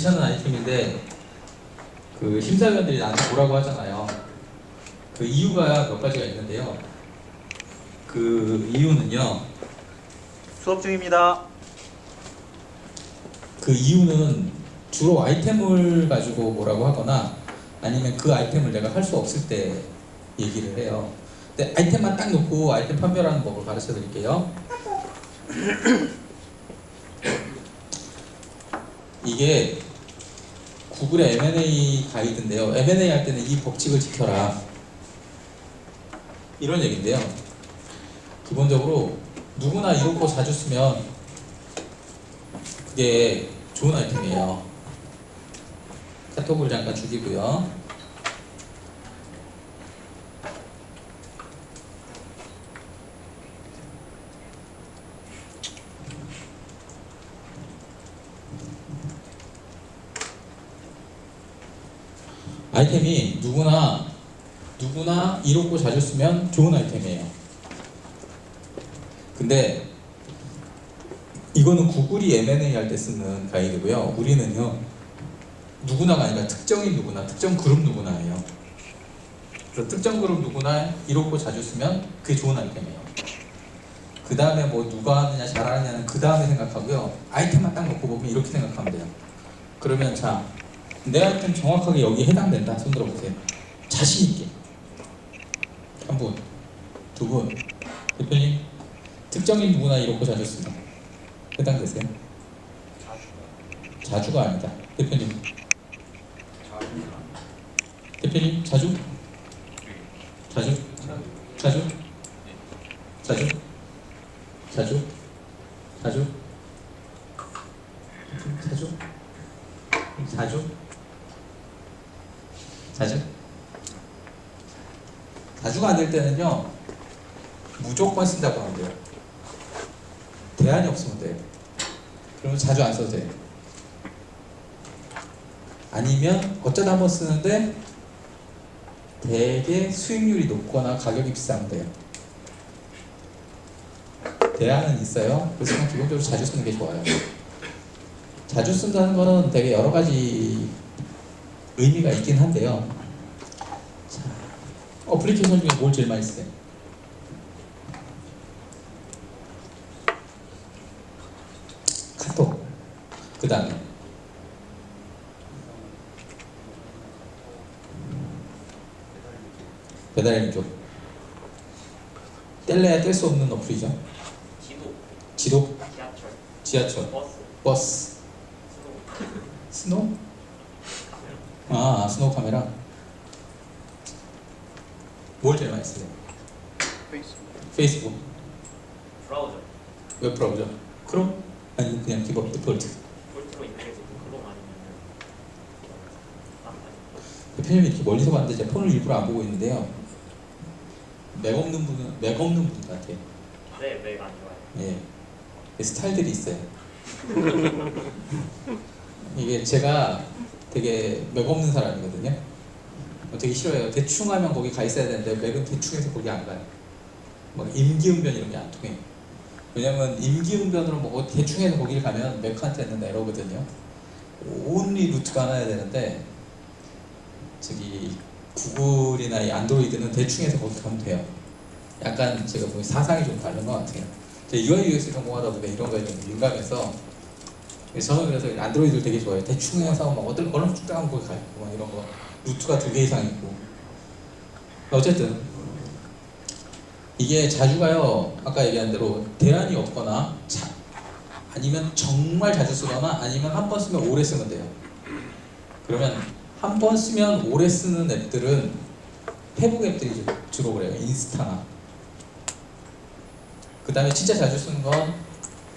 괜찮은 아이템인데 그 심사위원들이 나한테 뭐라고 하잖아요. 그 이유가 몇 가지가 있는데요. 그 이유는요. 수업 중입니다. 그 이유는 주로 아이템을 가지고 뭐라고 하거나 아니면 그 아이템을 내가 할 수 없을 때 얘기를 해요. 근데 아이템만 딱 놓고 아이템 판별하는 법을 가르쳐 드릴게요. 이게 구글의 M&A 가이드인데요. M&A 할 때는 이 법칙을 지켜라. 이런 얘기인데요. 기본적으로 누구나 이렇고 자주 쓰면 그게 좋은 아이템이에요. 카톡을 잠깐 죽이고요. 아이템이 누구나 이롭고 자주 쓰면 좋은 아이템이에요. 근데 이거는 구글이 M&A 할 때 쓰는 가이드고요. 우리는요, 누구나가 아니라 특정인 누구나, 특정 그룹 누구나예요. 그래서 특정 그룹 누구나 이롭고 자주 쓰면 그게 좋은 아이템이에요. 그 다음에 뭐 누가 하느냐 잘하느냐는 그 다음에 생각하고요. 아이템만 딱 놓고 보면 이렇게 생각하면 돼요. 그러면 자, 내 아이템 정확하게 여기에 해당된다. 손 들어보세요. 자신 있게. 한 분, 두 분, 대표님, 특정인 누구나 이렇고 자주 쓰면 해당되세요? 자주가 아니다. 대표님. 대표님, 자주? 자주? 자주? 자주? 자주? 자주? 자주? 자주? 자주? 자주가 안 될 때는요, 무조건 쓴다고 하면 돼요. 대안이 없으면 돼요. 그러면 자주 안 써도 돼요. 아니면 어쩌다 한번 쓰는데 되게 수익률이 높거나 가격이 비싸면 돼요. 대안은 있어요. 그래서 기본적으로 자주 쓰는 게 좋아요. 자주 쓴다는 거는 되게 여러 가지 의미가 있긴 한데요. 자, 어플리케이션 중에 뭘 제일 많이 쓰세요? 카톡. 그 다음에 배달의 뗄래야 뗄 수 없는 어플이죠. 지도? 지하철. 버스. 스노우? 스노우 카메라. 뭘 제일 많이 쓰세요? 페이스북. 브라우저. 웹 브라우저. 크롬? 아니 그냥 디폴트. 폴트로 있는 게 크롬 아니면 대표님이 이렇게 멀리서 봤는데 제 폰을 일부러 안 보고 있는데요. 맥 없는 분 같아요. 네, 맥 안 좋아요. 예, 스타일들이 있어요. 이게 제가 되게 맥 없는 사람이거든요. 되게 싫어요. 대충 하면 거기 가 있어야 되는데 맥은 대충해서 거기 안 가요. 막 임기응변 이런 게 안 통해요. 왜냐면 임기응변으로 뭐 대충해서 거기를 가면 맥한테는 에러거든요. 온리 루트가 하나야 되는데 저기 구글이나 이 안드로이드는 대충해서 거기 가면 돼요. 약간 제가 보기 사상이 좀 다른 것 같아요. 제가 UI UX 전공하다 보니까 이런 거에 좀 민감해서 저는 그래서 안드로이드를 되게 좋아해요. 대충 해서 막 얼른 쭉 가면 거기 가 있고 막 이런 거 루트가 2개 이상 있고. 어쨌든 이게 자주가요. 아까 얘기한 대로 대안이 없거나 아니면 정말 자주 쓰거나 아니면 한 번 쓰면 오래 쓰면 돼요. 그러면 한 번 쓰면 오래 쓰는 앱들은 페북 앱들이 주로 그래요. 인스타나. 그 다음에 진짜 자주 쓰는 건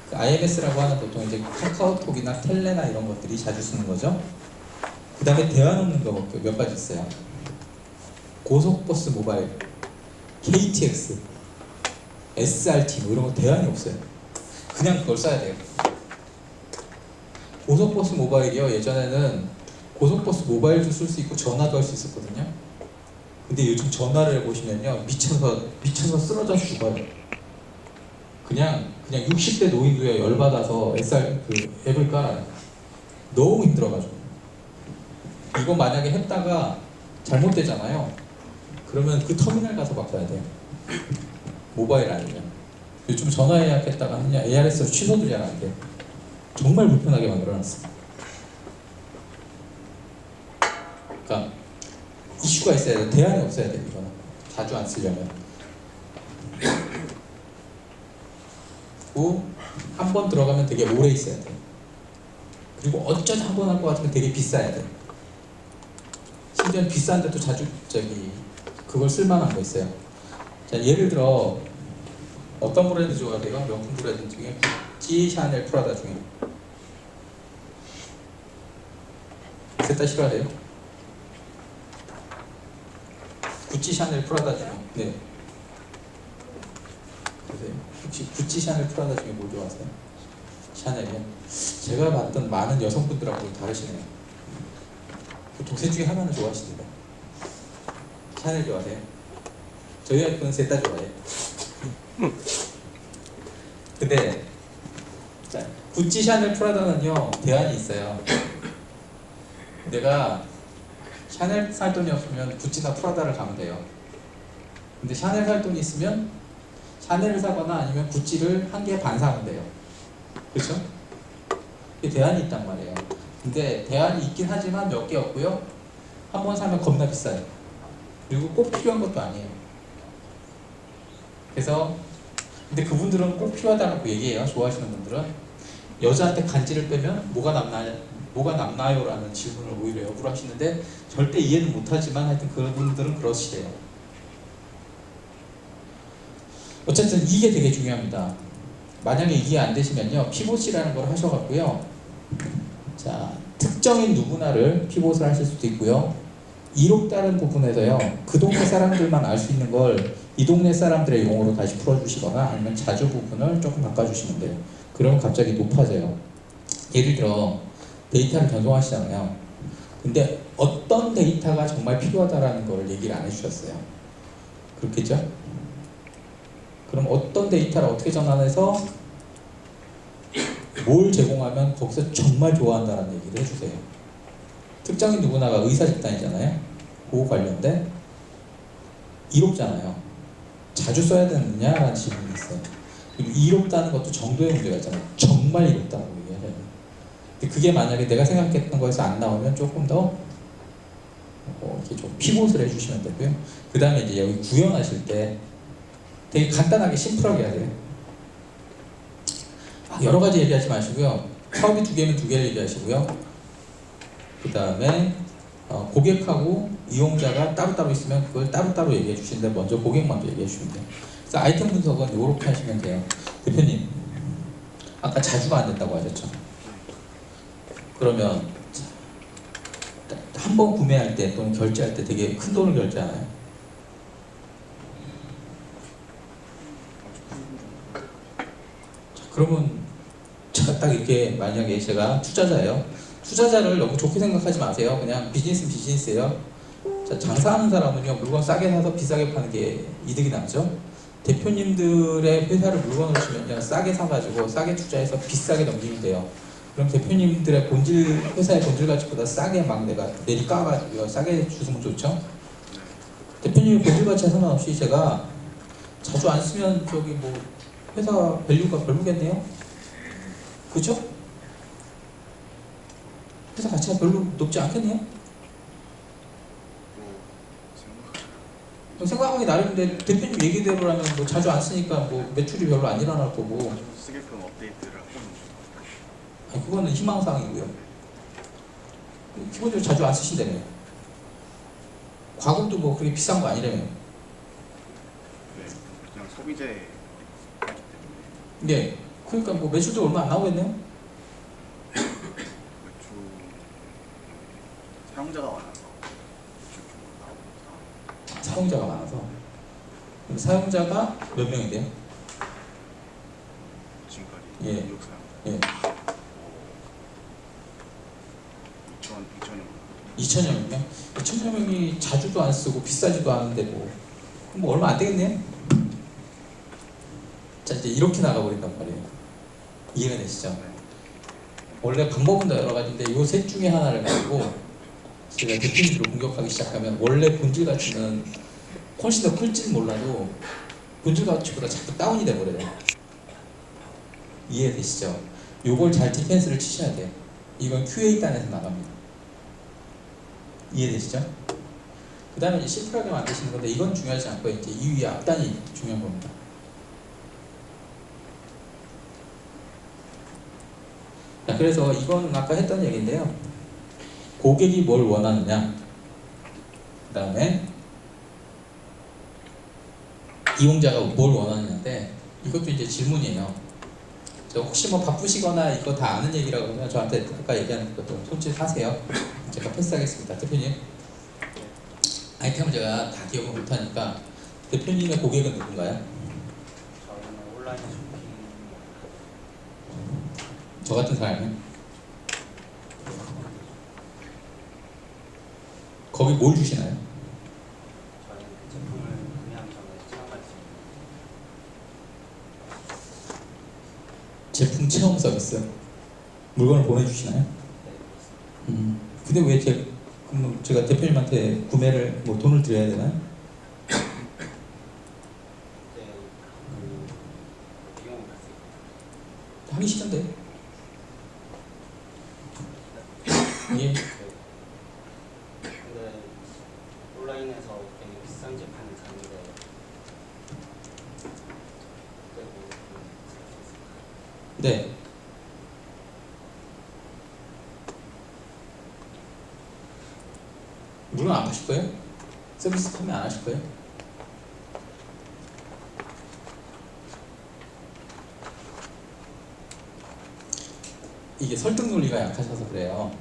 그 IMS라고 하는 보통 이제 카카오톡이나 텔레나 이런 것들이 자주 쓰는 거죠. 그 다음에 대안 없는 거 몇 가지 있어요. 고속버스 모바일, KTX, SRT 뭐 이런 거 대안이 없어요. 그냥 그걸 써야 돼요. 고속버스 모바일이요. 예전에는 고속버스 모바일도 쓸 수 있고 전화도 할 수 있었거든요. 근데 요즘 전화를 해보시면요, 미쳐서 쓰러져 죽어요. 그냥 60대 노인도요 열받아서 SR 그 앱을 깔아요. 너무 힘들어가지고. 이거 만약에 했다가 잘못되잖아요. 그러면 그 터미널 가서 바꿔야 돼요. 모바일 아니면. 요즘 전화 예약했다가 그냥 ARS로 취소도 잘 안 돼. 정말 불편하게 만들어놨어. 그러니까 이슈가 있어야 돼. 대안이 없어야 돼. 이거는 자주 안 쓰려면. 그리고 한 번 들어가면 되게 오래 있어야 돼. 그리고 어쩌다 한 번 할 것 같으면 되게 비싸야 돼. 심지어 비싼데도 자주 그걸 쓸만한 거 있어요. 자, 예를 들어 어떤 브랜드 좋아해요? 명품 브랜드 중에 구찌, 샤넬, 프라다 중에 셋 다 싫어해요? 구찌, 샤넬, 프라다 중에 네. 그러세요? 혹시 구찌, 샤넬, 프라다 중에 뭘 좋아하세요? 샤넬이요? 제가 봤던 많은 여성분들하고 다르시네요. 보통 셋 중에 하나는 좋아하시던데. 샤넬 좋아하세요? 저희 와이프는 셋 다 좋아해요. 근데 자, 구찌, 샤넬, 프라다는요 대안이 있어요. 내가 샤넬 살 돈이 없으면 구찌나 프라다를 가면 돼요. 근데 샤넬 살 돈이 있으면 샤넬을 사거나 아니면 구찌를 한 개 반 사면 돼요. 그렇죠? 이게 대안이 있단 말이에요. 근데 대안이 있긴 하지만 몇 개 없고요. 한 번 사면 겁나 비싸요. 그리고 꼭 필요한 것도 아니에요. 그래서 근데 그분들은 꼭 필요하다고 얘기해요. 좋아하시는 분들은 여자한테 간지를 빼면 뭐가 남나요? 라는 질문을 오히려 역으로 하시는데 절대 이해는 못하지만 하여튼 그분들은 그러시대요. 어쨌든 이게 되게 중요합니다. 만약에 이해 안 되시면요 피봇이라는 걸 하셔갖고요 자 특정인 누구나를 피봇을 하실 수도 있고요 이롭다는 부분에서요 그 동네 사람들만 알 수 있는 걸 이 동네 사람들의 용어로 다시 풀어주시거나 아니면 자주 부분을 조금 바꿔주시면 돼요. 그러면 갑자기 높아져요. 예를 들어 데이터를 전송하시잖아요. 근데 어떤 데이터가 정말 필요하다라는 걸 얘기를 안 해주셨어요. 그렇겠죠? 그럼 어떤 데이터를 어떻게 전환해서 뭘 제공하면 거기서 정말 좋아한다는 얘기를 해주세요. 특정인 누구나가 의사 집단이잖아요. 그거 관련된 이롭잖아요. 자주 써야 되느냐라는 질문이 있어요. 그리고 이롭다는 것도 정도의 문제가 있잖아요. 정말 이롭다고 얘기해야 돼요. 근데 그게 만약에 내가 생각했던 거에서 안 나오면 조금 더 이렇게 좀 피봇을 해주시면 되고요. 그 다음에 이제 여기 구현하실 때 되게 간단하게 심플하게 해야 돼요. 여러 가지 얘기하지 마시고요. 사업이 두 개면 두 개를 얘기하시고요. 그 다음에 고객하고 이용자가 따로따로 있으면 그걸 따로따로 얘기해 주시는데 먼저 고객 먼저 얘기해 주시면 돼요. 그래서 아이템 분석은 이렇게 하시면 돼요. 대표님, 아까 자주가 안 된다고 하셨죠? 그러면 한 번 구매할 때 또는 결제할 때 되게 큰 돈을 결제하나요? 자, 그러면 제가 딱 이렇게 만약에 제가 투자자예요. 투자자를 너무 좋게 생각하지 마세요. 그냥 비즈니스예요. 자, 장사하는 사람은요 물건 싸게 사서 비싸게 파는 게 이득이 나죠. 대표님들의 회사를 물건을 주면요 싸게 사가지고 싸게 투자해서 비싸게 넘기면 돼요. 그럼 대표님들의 회사의 본질 가치보다 싸게 막 내가 내리 까가지고 싸게 주시면 좋죠. 대표님의 본질 가치와 상관없이 제가 자주 안 쓰면 저기 뭐 회사 밸류가 별로겠네요. 그죠? 회사 가치가 별로 높지 않겠네요. 생각하기 나름인데 대표님 얘기대로라면 뭐 자주 안 쓰니까 뭐 매출이 별로 안 일어날 거고. 쓰게끔 업데이트를 하고 있는 중. 아니, 그거는 희망사항이고요. 기본적으로 자주 안 쓰신다며요. 과금도 뭐 그렇게 비싼 거 아니라며요. 네, 그냥 소비재. 네, 그러니까 뭐 매출도 얼마 안 나오겠네요. 매출 사용자가 많아서 매출 좀 나오고 있다. 사용자가 많아서. 그럼 사용자가 몇 명인데요? 지금까지 예. 뉴욕 사용자. 예. 2,000여 2,000여 명? 2,000여 명이 자주도 안 쓰고 비싸지도 않은데 뭐 얼마 안 되겠네요? 자, 이제 이렇게 나가버린단 말이에요. 이해가 되시죠? 원래 방법은 다 여러 가지인데 이 셋 중에 하나를 가지고 제가 대표님으로 공격하기 시작하면 원래 본질 가치는 훨씬 더 클지는 몰라도 본질 가치보다 자꾸 다운이 돼버려요. 이해되시죠? 요걸 잘 디펜스를 치셔야 돼요. 이건 QA단에서 나갑니다. 이해되시죠? 그 다음에 이제 심플하게 만드시는 건데 이건 중요하지 않고 이제 이 위에 앞단이 중요한 겁니다. 자, 그래서 이건 아까 했던 얘기인데요. 고객이 뭘 원하느냐, 그 다음에 이용자가 뭘 원하느냐인데 이것도 이제 질문이에요. 혹시 뭐 바쁘시거나 이거 다 아는 얘기라고 하면 저한테 아까 얘기하는 것도 손짓하세요. 제가 패스하겠습니다. 대표님, 아이템을 제가 다 기억을 못하니까 대표님의 고객은 누군가요? 저는 온라인 쇼핑 저 같은 사람은? 거기 뭘 주시나요? 저는 그 제품을 구매하기 전에 체험받습니다. 제품 체험 서비스 물건을 보내주시나요? 네, 그렇습니다. 근데 왜 제가 대표님한테 구매를 뭐 돈을 드려야 되나요? 네, 그 비용을 받습니다. 하기 싫은데. 예. 근데 온라인에서 되게 비싼 제품을 샀는데 그리고 네. 물건 안 파실 거예요? 서비스 판매 안 하실 거예요? 이게 설득 논리가 약하셔서 그래요.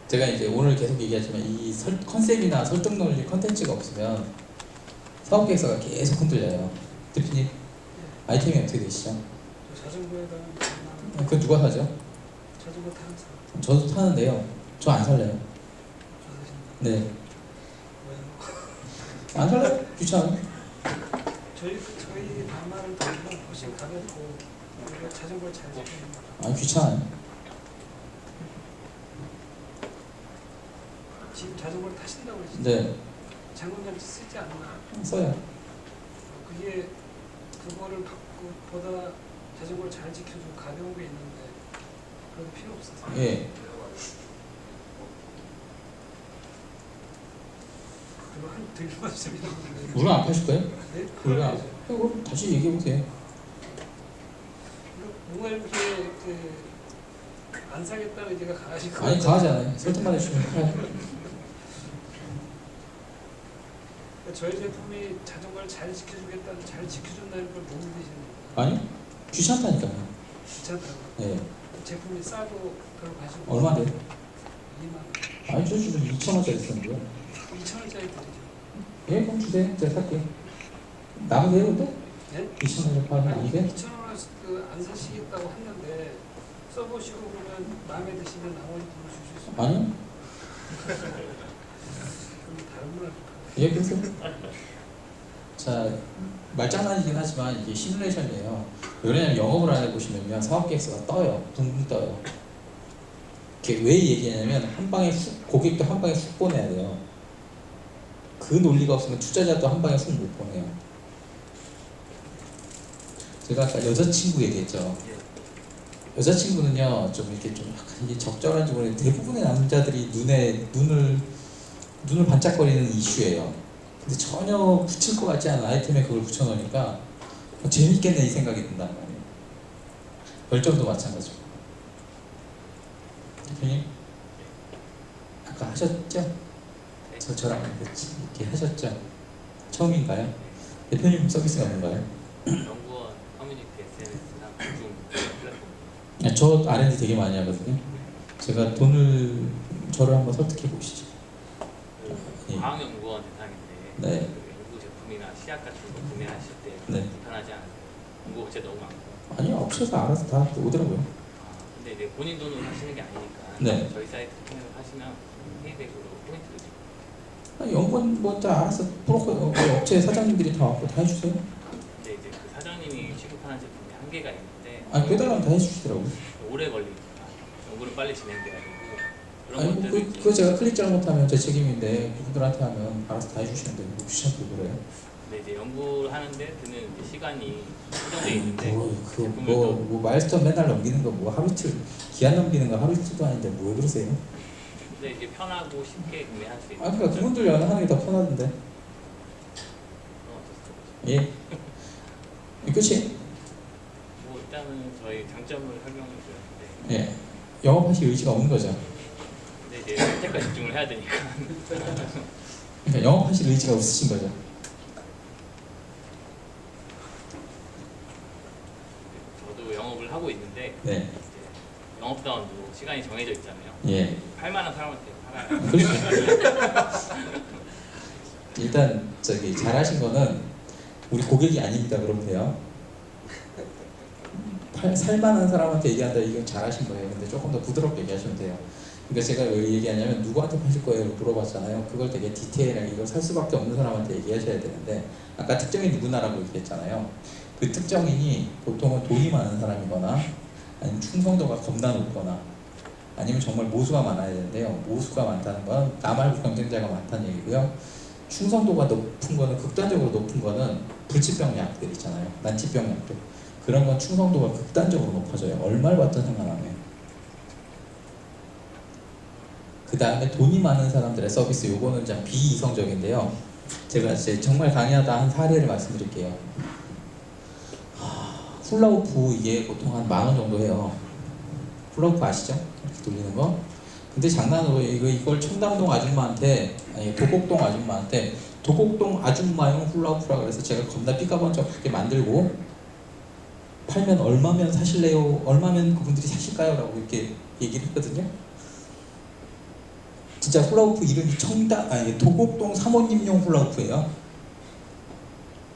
제가 이제 오늘 계속 얘기하지만 이 컨셉이나 설득 논리 컨텐츠가 없으면 사업 계획서가 계속 흔들려요. 대표님, 아이템이 어떻게 되시죠? 자전거에다가 그거 누가 사죠? 자전거 타는 사람 저도 타는데요. 저 안 살래요. 좋아하신다. 네. 왜요? 안 살래요? 귀찮아요. 저희 반말은 더고 훨씬 가볍고 우리가 자전거를 잘 지키는 거. 아니 귀찮아요. 지금 자전거를 타신다고 그러시죠? 네. 장군장치 쓰지 않나? 써요. 그게 그거를 보다 자전거를 잘 지켜주고 가벼운 게 있는데 그런 필요 없어서. 예. 그거 한 들려만 주면 되는데. 물건 안 파실 거예요? 네? 물건 안. 그래야죠. 그럼 다시 얘기해 보세요. 뭔가 이렇게 안 사겠다는 의지가 강하실 것 아니 같아요. 강하잖아요. 설득만 해주시면 사요. 그러니까 저희 제품이 자전거를 잘 지켜주겠다는 잘 지켜준다는 걸 못 믿으시는 거예요. 아니 귀찮다니까요. 귀찮다고. 예. 제품이 싸고 별로 관심 없어요. 얼마인데요? 2만 아니 저 지금 2,000원짜리 쓰는데요. 2,000원짜리 드리죠. 예, 그럼 주세요. 제가 살게. 남으세요 근데? 네? 2,000원짜리 파면 아니게? 2,000원 안 사시겠다고 했는데 써보시고 그러면 마음에 드시면 나머지 돈을 주실 수 있어요. 아니요. 그럼 다른 분을 예, 그래서 자 말장난이긴 하지만 이게 시뮬레이션이에요. 왜냐면 영업을 안 해보시면요 사업계획서가 떠요. 둥둥 떠요. 이게 왜 얘기하냐면 한 방에 훅 고객도 한 방에 훅 보내야 돼요. 그 논리가 없으면 투자자도 한 방에 훅 못 보내요. 제가 아까 여자친구 얘기했죠. 여자친구는요 좀 이렇게 좀 약간 이게 적절한지 모르겠는데 대부분의 남자들이 눈을 반짝거리는 이슈예요. 근데 전혀 붙일 것 같지 않은 아이템에 그걸 붙여놓으니까 재밌겠네 이 생각이 든단 말이에요. 열정도 마찬가지고. 대표님 아까 하셨죠? 저랑 이렇게 하셨죠? 처음인가요? 대표님 서비스가 뭔가요? 연구원 커뮤니티 SNS나 공중 플랫폼. 저 R&D 되게 많이 하거든요. 제가 저를 한번 설득해 보시죠. 예. 과학연구원 대상인데 네. 그 연구 제품이나 시약 같은 거 구매하실 때 네. 불편하지 않으세요? 연구 업체 너무 많고. 아니요, 업체에서 알아서 다 오더라고요. 근데 이제 본인 돈으로 하시는 게 아니니까 네. 저희 사이트 통해서 하시면 페이백으로 포인트를 주고. 아니, 연구원 뭐 다 알아서 업체 사장님들이 다 왔고 다 해주세요. 근데 이제 그 사장님이 취급하는 제품이 한계가 있는데 아니, 빼달라면 다 해주시더라고요. 오래 걸리니까 연구는 빨리 진행돼야 되고 그런 아니 것들을 뭐 그거 제가 클릭 잘못하면 제 책임인데 그분들한테 하면 알아서 다 해주시는데 뭐 귀찮게 그래요? 근데 이제 연구를 하는데 드는 이제 시간이 한정돼 있는데 제품을 뭐 마일스톤 맨날 넘기는 거 뭐 하루 이틀 기한 넘기는 거 하루 이틀도 아닌데 뭐 왜 그러세요? 근데 이제 편하고 쉽게 구매할 수 있는 아 그러니까 그분들 하는 게 더 편하던데. 예. 끝이? 뭐 일단은 저희 장점을 설명을 드렸는데 예. 영업하실 의지가 없는 거죠. 근데 이제 선택과 집중을 해야 되니까 그러니까 영업하실 의지가 없으신 거죠. 저도 영업을 하고 있는데 네. 이제 영업사원도 시간이 정해져 있잖아요. 예. 할 만한 사람한테 팔아야 그렇죠. 일단 저기 잘하신 거는 우리 고객이 아닙니다. 그러면 돼요. 살만한 사람한테 얘기한다. 이건 잘하신 거예요. 근데 조금 더 부드럽게 얘기하시면 돼요. 그러니까 제가 왜 얘기하냐면 누구한테 파실 거예요? 물어봤잖아요. 그걸 되게 디테일하게 이걸 살 수밖에 없는 사람한테 얘기하셔야 되는데 아까 특정이 누구나라고 얘기했잖아요. 그 특정인이 보통은 돈이 많은 사람이거나 아니면 충성도가 겁나 높거나 아니면 정말 모수가 많아야 되는데요. 모수가 많다는 건 나 말고 경쟁자가 많다는 얘기고요. 충성도가 높은 거는 극단적으로 높은 거는 불치병 약들 있잖아요. 난치병 약들. 그런 건 충성도가 극단적으로 높아져요. 얼마를 받든 상관 안 해요. 그 다음에 돈이 많은 사람들의 서비스, 요거는 좀 비이성적인데요. 제가 이제 정말 강의하다 한 사례를 말씀드릴게요. 훌라후프 이게 보통 한 10,000원 정도 해요. 훌라후프 아시죠? 이렇게 돌리는 거. 근데 장난으로 이걸 청담동 아줌마한테, 아니 도곡동 아줌마한테 도곡동 아줌마용 훌라후프라 그래서 제가 겁나 삐까번쩍하게 만들고 팔면 얼마면 사실래요? 얼마면 그분들이 사실까요? 라고 이렇게 얘기를 했거든요. 진짜 훌라후프 이름이 도곡동 사모님용 훌라후프예요.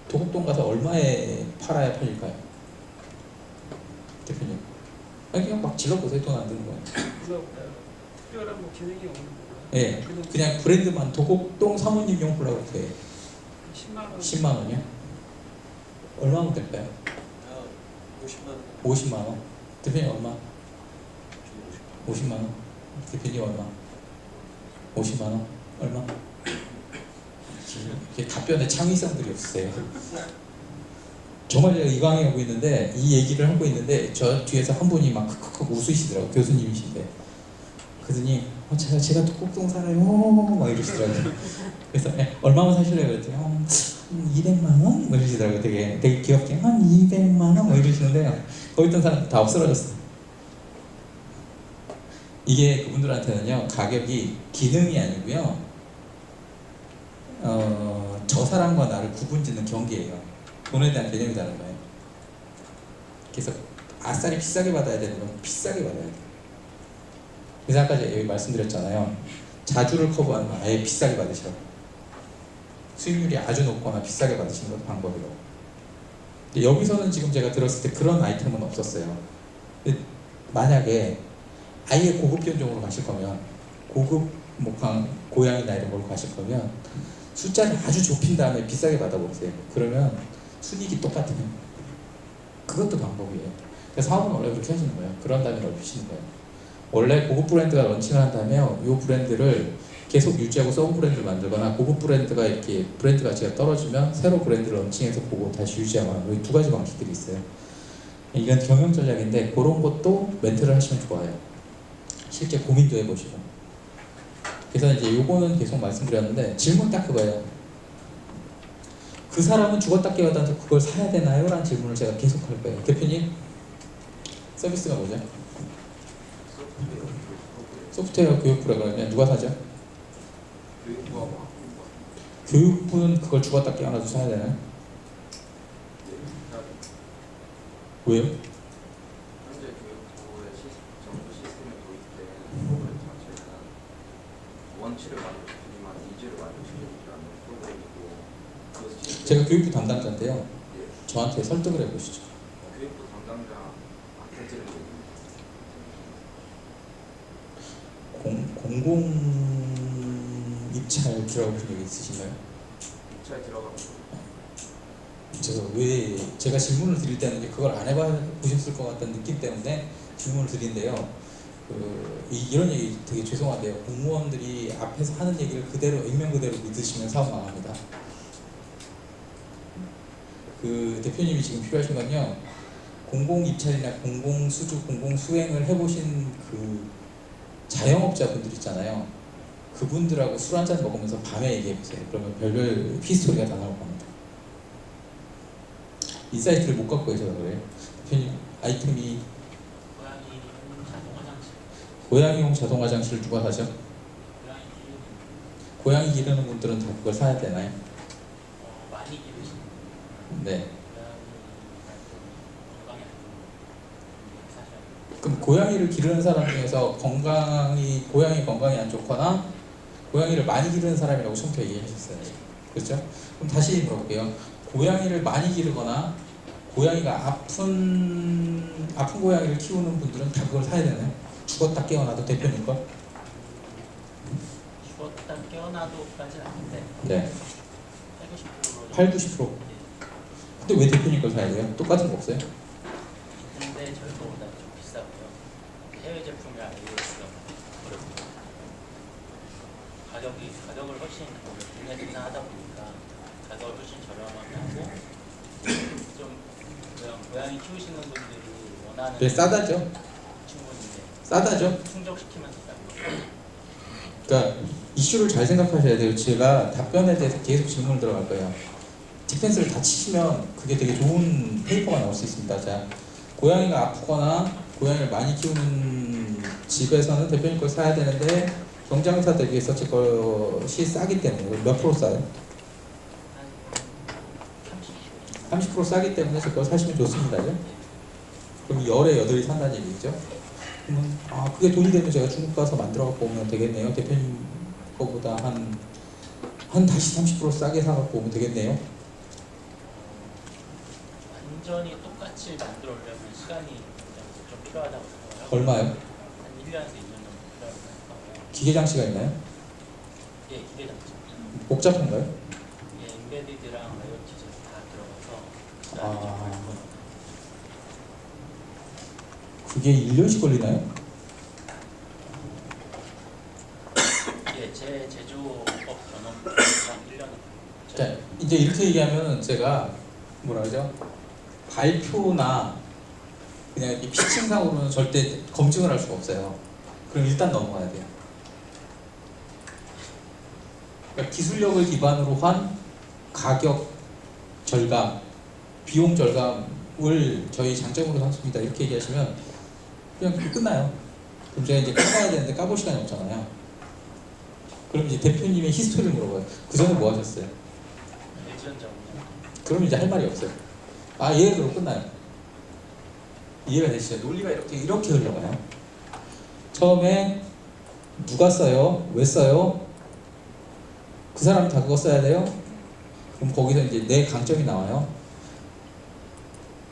도곡동 가서 얼마에 팔아야 팔릴까요? 대표님. 아니 그냥 막 질러보세요. 돈 안 드는 거예요. 특별한 뭐 기능이 없는 거예요. 예, 그냥 브랜드만 도곡동 사모님용 훌라후프예요. 10만 원. 10만 원이요? 얼마면 될까요? 50만 원. 50만 원. 대표님 얼마? 50만 원. 대표님 얼마? 50만 원. 얼마? 이게 답변에 창의성들이 없으세요. 정말 제가 이 강의하고 있는데 이 얘기를 하고 있는데 저 뒤에서 한 분이 막 크크크 웃으시더라고요. 교수님이신데. 그러더니 제가 도곡동 살아요 막 이러시더라고요. 그래서 얼마만 사실래요? 그랬더니 200만 원? 뭐 이러시더라고요. 되게 귀엽게 한 200만 원? 뭐 이러시는데요. 거기 있던 사람 다 없어졌어요. 이게 그분들한테는요 가격이 기능이 아니고요 저 사람과 나를 구분짓는 경계예요. 돈에 대한 개념이 다른 거예요. 그래서 아싸리 비싸게 받아야 되는 건 비싸게 받아야 돼요. 그래서 아까 제가 여기 말씀드렸잖아요. 자주를 커버하는 건 아예 비싸게 받으시라고. 수익률이 아주 높거나 비싸게 받으시는 것도 방법이라고. 근데 여기서는 지금 제가 들었을 때 그런 아이템은 없었어요. 근데 만약에 아예 고급 견종으로 가실 거면 고급 목항 고양이나 이런 걸로 가실 거면 숫자를 아주 좁힌 다음에 비싸게 받아보세요. 그러면 순이익이 똑같아요. 그것도 방법이에요. 그래서 사업은 원래 그렇게 하시는 거예요. 그런 다음에 넓히시는 거예요. 원래 고급 브랜드가 런칭을 한다면 이 브랜드를 계속 유지하고 서브 브랜드를 만들거나 고급 브랜드가 이렇게 브랜드 가치가 떨어지면 새로 브랜드를 런칭해서 보고 다시 유지하거나 이 두 가지 방식들이 있어요. 이건 경영 전략인데 그런 것도 멘트를 하시면 좋아요. 실제 고민도 해보시고. 그래서 이제 요거는 계속 말씀드렸는데 질문 딱 그거예요. 그 사람은 죽었다 깨어나서 그걸 사야 되나요? 라는 질문을 제가 계속 할 거예요. 대표님 서비스가 뭐죠? 소프트웨어 교육 프로그램이면 누가 사죠? 교육부는 그걸 죽었다 깨어나서 사야 되나요? 왜요? 현재 교육부의 정부 시스템에 도입된 프로그램 자체가 원치를 만족시키지만 니즈를 만족시키지 않는 프로그램이고 그 시스템 제가 교육부 담당자인데요. 예, 저한테 설득을 해보시죠. 교육부 담당자한테 드리는 공공 입찰 들어가신 적 있으신가요? 입찰 들어가면 왜 제가 질문을 드릴 때는 그걸 안 해보셨을 것 같다는 느낌 때문에 질문을 드린데요. 이런 얘기 되게 죄송한데요. 공무원들이 앞에서 하는 얘기를 그대로 액면 그대로 믿으시면 사업 망합니다. 그 대표님이 지금 필요하신 건요. 공공 입찰이나 공공 수주, 공공 수행을 해보신 그 자영업자분들 있잖아요. 그분들하고 술 한잔 먹으면서 밤에 얘기해 보세요. 그러면 별별 히스토리가 다 나올 겁니다. 인사이트를 못 갖고 계셔서 그래요. 대표님 아이템이 고양이용 자동 화장실을 누가 사죠? 고양이 기르는 분들은 다 그걸 사야 되나요? 많이 기르시는 네. 건강에 안 좋은 사실 그럼 고양이를 기르는 사람 중에서 고양이 건강이 안 좋거나 고양이를 많이 기르는 사람이라고 처음부터 얘기하셨어요. 그렇죠? 그럼 다시 물어볼게요. 고양이를 많이 기르거나 고양이가 아픈 고양이를 키우는 분들은 다 그걸 사야 되나요? 죽었다 깨어나도 대표님 거? 죽었다 깨어나도까지는 아닌데 네. 80%로 80-90%. 근데 왜 대표님 걸 사야 돼요? 똑같은 거 없어요? 근데 저희 거보다 좀 비싸고요. 해외 제품이라 AS가 어렵고요. 가격을 훨씬 국내 생산하다 보니까 가격을 훨씬 저렴하게 하고 좀 고양이 키우시는 분들이 원하는 네, 싸다죠. 친구인데 싸다죠. 충족시키면서 싸고. 그러니까 이슈를 잘 생각하셔야 돼요. 제가 답변에 대해서 계속 질문을 들어갈 거예요. 디펜스를 다 치시면 그게 되게 좋은 페이퍼가 나올 수 있습니다. 자, 고양이가 아프거나 고양이를 많이 키우는 집에서는 대표님 걸 사야 되는데 경장사 대비해서 제 것이 싸기 때문에 몇 프로 싸요? 한 30% 싸기 때문에 제 거 사시면 좋습니다. 그럼 열에 8이 산다는 얘기죠. 그러면 그게 돈이 되면 제가 중국 가서 만들어 갖고 오면 되겠네요. 대표님 거보다 한 다시 30% 싸게 사 갖고 오면 되겠네요. 완전히 똑같이 만들어 오려면 시간이 좀 필요하다고 생각해요. 얼마요? 한 1년에서 2년 정도 필요하다고 생각하고. 기계 장치가 있나요? 예, 기계 장치. 복잡한가요? 예, 인베디드랑 IoT 다 들어가서 시간이 좀 걸리거든요. 그게 1년씩 걸리나요? 예, 제 제조업 경험상 1년. 자, 이제 이렇게 얘기하면 제가 뭐라 그러죠? 발표나 그냥 이렇게 피칭상으로는 절대 검증을 할 수가 없어요. 그럼 일단 넘어가야 돼요. 그러니까 기술력을 기반으로 한 가격 절감, 비용 절감을 저희 장점으로 삼습니다. 이렇게 얘기하시면 그냥 끝나요. 그럼 제가 이제 까봐야 되는데 까볼 시간이 없잖아요. 그럼 이제 대표님의 히스토리를 물어봐요. 그 전에 뭐 하셨어요? 일전적으로. 그럼 이제 할 말이 없어요. 얘로 끝나요. 이해가 되시죠? 논리가 이렇게 흘러가요. 처음에 누가 써요? 왜 써요? 그 사람이 다 그거 써야 돼요? 그럼 거기서 이제 내 강점이 나와요.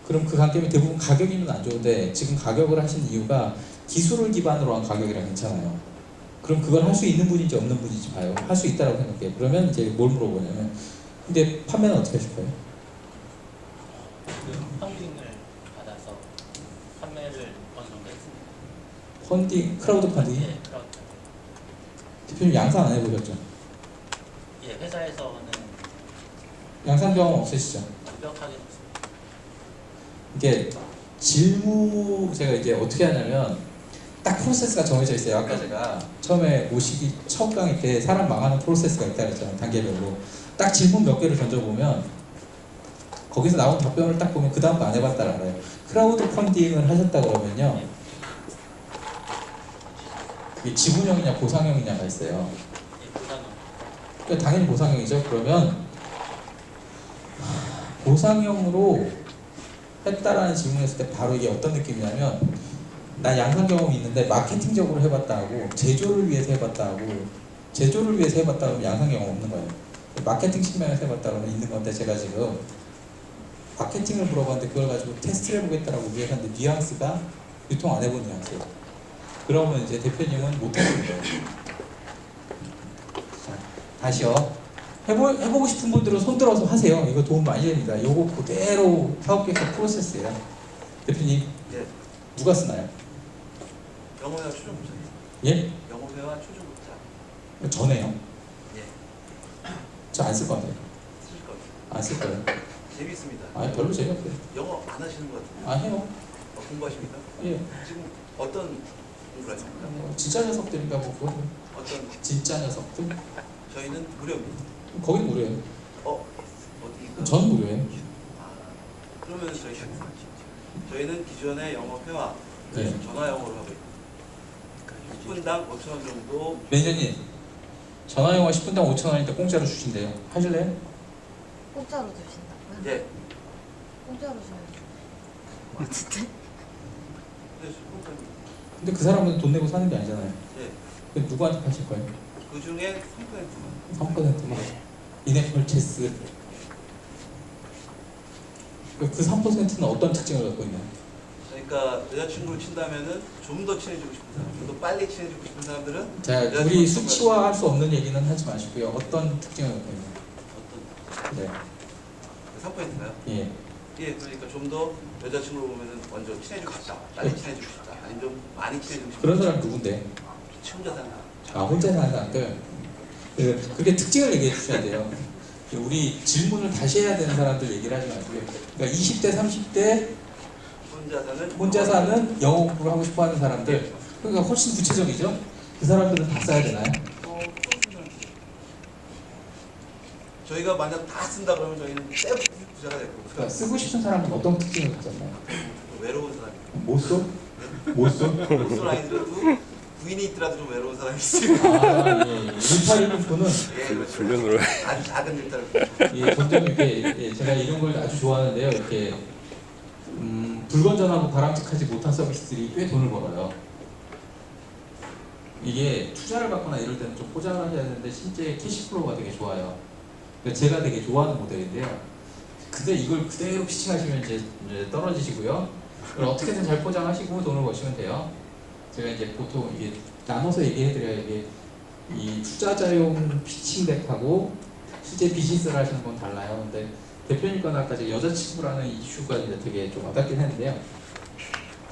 그럼 그 강점이 대부분 가격이면 안 좋은데 지금 가격을 하신 이유가 기술을 기반으로 한 가격이라 괜찮아요. 그럼 그걸 할 수 있는 분인지 없는 분인지 봐요. 할 수 있다고 생각해요. 그러면 이제 뭘 물어보냐면 근데 판매는 어떻게 하실 거예요? 펀딩을 받아서 판매를 어느 정도 했습니다. 펀딩, 크라우드 펀딩? 예, 크라우드. 대표님 양산 안 해보셨죠? 예, 회사에서는 양산 경험 없으시죠? 완벽하게 됐습니다. 이게 제가 이제 어떻게 하냐면 딱 프로세스가 정해져 있어요. 아까 제가 처음에 오시기 첫 강의 때 사람 망하는 프로세스가 있다 그랬잖아요. 단계별로. 딱 질문 몇 개를 던져보면 거기서 나온 답변을 딱 보면 그 다음 거 안 해봤다를 알아요. 크라우드 펀딩을 하셨다 그러면요. 그게 지분형이냐 보상형이냐가 있어요. 예, 보상은 그러니까 당연히 보상형이죠. 그러면 보상형으로 했다라는 질문했을 때 바로 이게 어떤 느낌이냐면 나 양산 경험이 있는데 마케팅적으로 해봤다 하고 제조를 위해서 해봤다 하고 제조를 위해서 해봤다 하면 양산 경험 없는 거예요. 마케팅 측면에서 해봤다 그러면 있는 건데 제가 지금 마케팅을 물어봤는데 그걸 가지고 테스트를 해보겠다라고 위해서는데 뉘앙스가 유통 안 해본 뉘앙스예요. 그러면 이제 대표님은 못 해보는 거예요. 자, 다시요. 해보고 싶은 분들은 손들어서 하세요. 이거 도움 많이 됩니다. 요거 그대로 사업 계획서 프로세스예요. 대표님, 네. 누가 쓰나요? 영어회화 초중급자. 예? 영어회화 초중급자. 전에요. 예. 저 안 쓸 것 같아요. 쓰실 거예요. 안 쓸 거예요. 재밌습니다. 아 별로 재미없어요. 영어 안 하시는 것 같은데. 아 해요. 공부하십니까? 예. 지금 어떤 공부를 하십니까? 진짜 녀석들인가 뭐 그거 어떤 진짜 녀석들? 저희는 무료입니다. 거긴 무료예요. 어디가? 전 무료예요. 아, 그러면 저희는 기존의 영어 회화 네. 전화 영어로 하고 있고 10분당 5,000원 정도. 매니저님 전화 영어 10분당 5,000원인데 공짜로 주신대요. 하실래요? 공짜로 주신다고요? 예. 공짜로 주면 어쨌든 네, 10분간. 근데 그 사람은 돈 내고 사는 게 아니잖아요. 예. 근데 누구한테 파실 거예요? 그 중에 3%만. 3%만 이네펄체스. 그 3%는 어떤 특징을 갖고 있나요? 그러니까 여자친구를 친다면은 좀 더 친해지고 싶은 사람, 좀 더 빨리 친해지고 싶은 사람들은 자, 우리 수치화할 수 없는 얘기는 하지 마시고요. 어떤 특징을 갖고 있나요? 어떤 네. 3%인가요? 예. 예, 그러니까 좀 더 여자친구를 보면은 먼저 친해지고 싶다, 빨리 친해지고 싶다, 아니면 좀 많이 친해지고 싶다. 그런 사람 누군데? 혼자 사는 사람. 아, 혼자 사는 사람들. 그게 특징을 얘기해 주셔야 돼요. 우리 질문을 다시 해야 되는 사람들 얘기를 하지 마시고요. 그러니까 20대, 30대 혼자 사는 영어 공부를 하고 싶어 하는 사람들. 그러니까 훨씬 구체적이죠? 그 사람들은 다 써야 되나요? 저희가 만약 다 쓴다 그러면 저희는 떼 부자가 될 거고. 그러니까 쓰고 싶은 사람은 어떤 특징을 가졌나요? 외로운 사람이. 못 써? 못 써? 목소리 아니더라도 부인이 있더라도 좀 외로운 사람이 있어요. 아, 예. 일탈일분은 예, 불륜으로. 아주 작은 일탈. 예, 점점 이렇게 예, 제가 이런 걸 아주 좋아하는데요. 이렇게 불건전하고 바람직하지 못한 서비스들이 꽤 돈을 벌어요. 이게 투자를 받거나 이럴 때는 좀 포장을 하셔야 되는데 실제 캐시플로우가 되게 좋아요. 그러니까 제가 되게 좋아하는 모델인데요. 근데 이걸 그대로 피칭하시면 이제 떨어지시고요. 그걸 어떻게든 잘 포장하시고 돈을 버시면 돼요. 제가 이제 보통 이게 나눠서 얘기해드려야 이게 이 투자자용 피칭 덱하고 실제 비즈니스를 하시는 건 달라요. 근데 대표님과 아까 여자친구라는 이슈가 이제 되게 좀 와닿긴 했는데요.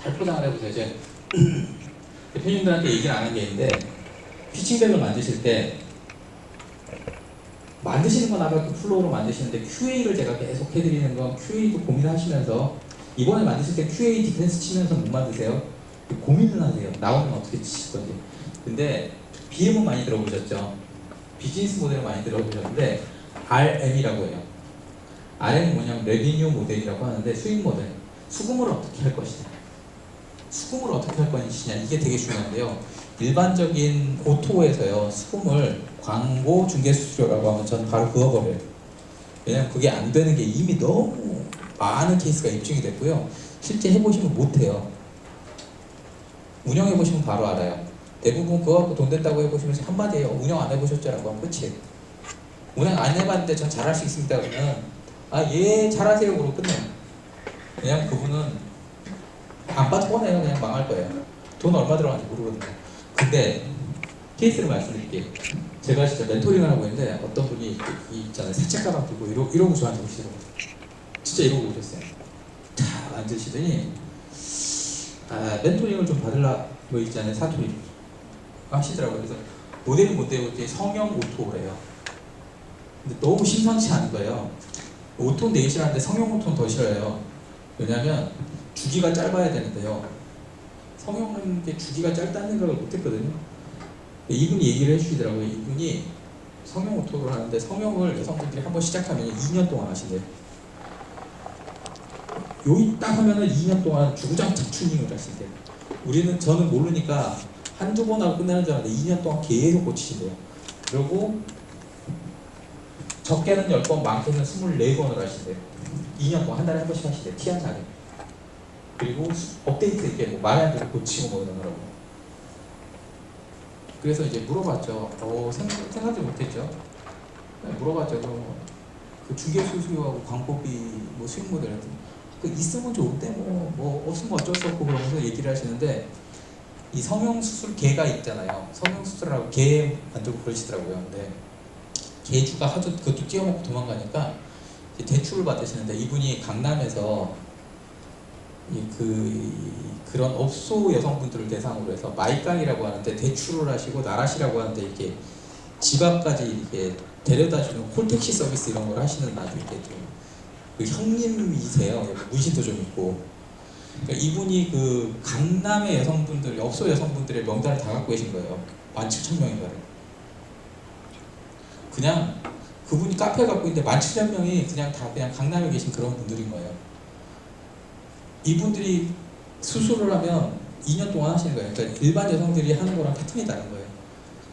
잘 포장을 해보세요. 이제 대표님들한테 얘기를 안 한 게 있는데 피칭덱을 만드실 때 만드시는 건 아까 그 플로우로 만드시는데 QA를 제가 계속 해드리는 건 QA도 고민하시면서 이번에 만드실 때 QA 디펜스 치면서 못 만드세요. 고민을 하세요. 나오면 어떻게 치실 건지. 근데 BM은 많이 들어보셨죠? 비즈니스 모델을 많이 들어보셨는데 RM이라고 해요. RM은 뭐냐면 레비뉴 모델이라고 하는데 수익 모델. 수금을 어떻게 할 것이냐. 수금을 어떻게 할 것이냐. 이게 되게 중요한데요. 일반적인 오토에서요. 수금을 광고 중개 수수료라고 하면 저는 바로 그어버려요. 왜냐면 그게 안 되는 게 이미 너무 많은 케이스가 입증이 됐고요. 실제 해보시면 못해요. 운영해보시면 바로 알아요. 대부분 그거 갖고 돈 된다고 해보시면 한마디예요. 운영 안 해보셨죠라고 하면 끝이에요. 운영 안 해봤는데 전 잘할 수 있습니다 그러면 예 잘하세요 그러고 끝내요. 왜냐면 그분은 안 봐도 뻔해요. 그냥 망할 거예요. 돈 얼마 들어가는지 모르거든요. 근데 케이스를 말씀드릴게요. 제가 진짜 멘토링을 하고 있는데 어떤 분이 있잖아요. 새 책가방 들고 이러고 저한테 오시더라고요. 진짜 이러고 오셨어요. 탁 앉으시더니 멘토링을 좀 받으려 뭐 있잖아요. 사투리 하시더라고요. 그래서 모델이 뭔데요? 성형 오토래요. 근데 너무 심상치 않은 거예요. 오토는 되게 싫어하는데 성형 오토는 더 싫어요. 왜냐면 주기가 짧아야 되는데요. 성형은 게 주기가 짧다는 생각을 못했거든요. 이분이 얘기를 해주시더라고요. 이분이 성형 오토를 하는데 성형을 여성분들이 한번 시작하면 2년 동안 하신대요. 여기 딱 하면은 2년 동안 주구장창 튜닝을 하신대요. 저는 모르니까 한두 번 하고 끝내는 줄 알았는데 2년 동안 계속 고치신대요. 그리고 적게는 10번, 많게는 24번을 하신대요. 2년 동안 한 달에 한 번씩 하신대요. 티 안 나게. 그리고 업데이트 이렇게 뭐 말이 안 되고 고치고 뭐 이러더라고요. 그래서 이제 물어봤죠. 생각도 못했죠. 물어봤죠. 그 중개 수수료하고 광고비 뭐 수익 모델 같은 그 있으면 좋은데 뭐 없으면 어쩔 수 없고 그러면서 얘기를 하시는데 이 성형 수술계가 있잖아요. 성형 수술하고 개 만들고 그러시더라고요. 근데 개주가 하도 그것도 뛰어먹고 도망가니까 이제 대출을 받으시는데 이분이 강남에서 그런 업소 여성분들을 대상으로 해서 마이깡이라고 하는데 대출을 하시고 나라시라고 하는데 이렇게 집 앞까지 이렇게 데려다주는 콜택시 서비스 이런 걸 하시는 아주 이렇게 좀그 형님이세요. 문신도 좀 있고. 그러니까 이분이 그 강남의 여성분들, 업소 여성분들의 명단을 다 갖고 계신 거예요. 17,000명인가를. 그냥 그분이 카페 갖고 있는데 17,000명이 그냥 다 그냥 강남에 계신 그런 분들인 거예요. 이분들이 수술을 하면 2년 동안 하시는 거예요. 그러니까 일반 여성들이 하는 거랑 패턴이 다른 거예요.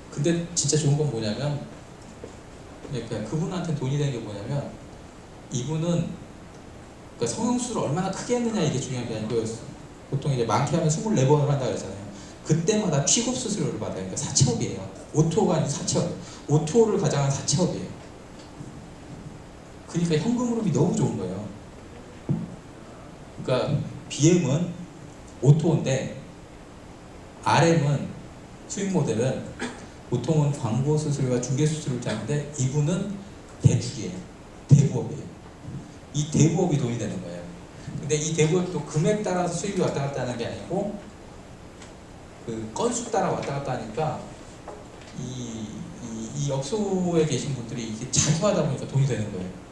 근데 진짜 좋은 건 뭐냐면, 그러니까 그분한테 돈이 되는 게 뭐냐면, 이분은 그러니까 성형수술을 얼마나 크게 했느냐 이게 중요한 게 아니고, 보통 이제 많게 하면 24번을 한다 그랬잖아요. 그때마다 취급 수수료를 받아요. 그러니까 사채업이에요. 오토가 아니고 사채업. 오토를 가장한 사채업이에요. 그러니까 현금 흐름이 너무 좋은 거예요. 그러니까 BM은 오토인데 RM은 수익 모델은 보통은 광고 수수료와 중개 수수료를 짜는데 이분은 대출이에요. 대부업이에요. 이 대부업이 돈이 되는 거예요. 근데 이 대부업도 금액 따라서 수익이 왔다 갔다 하는 게 아니고 그 건수 따라 왔다 갔다 하니까 이 업소에 계신 분들이 이게 자주 하다 보니까 돈이 되는 거예요.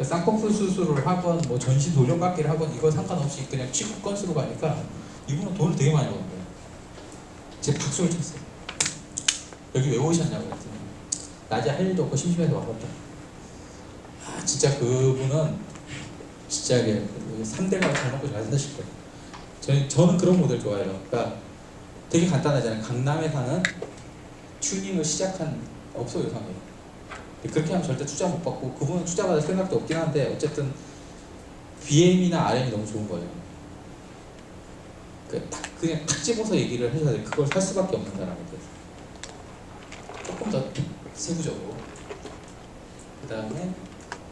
쌍꺼풀 수술을 하건 뭐 전신 돌려깎기를 하건 이거 상관없이 그냥 취급 건수로 가니까 이분은 돈을 되게 많이 버는 거예요. 제 박수를 쳤어요. 여기 왜 오셨냐고 그랬더니 낮에 할 일도 없고 심심해서 와봤다. 아 진짜 그분은 진짜 3대가 잘 먹고 잘 사실 거예요. 저는 그런 모델 좋아해요. 그러니까 되게 간단하잖아요. 강남에 사는 튜닝을 시작한 업소 여성이에요. 그렇게 하면 절대 투자 못 받고 그분은 투자 받을 생각도 없긴 한데 어쨌든 BM이나 RM이 너무 좋은 거예요. 그냥 탁 집어서 얘기를 해야 돼. 그걸 살 수밖에 없는 사람에 대해서 조금 더 세부적으로, 그 다음에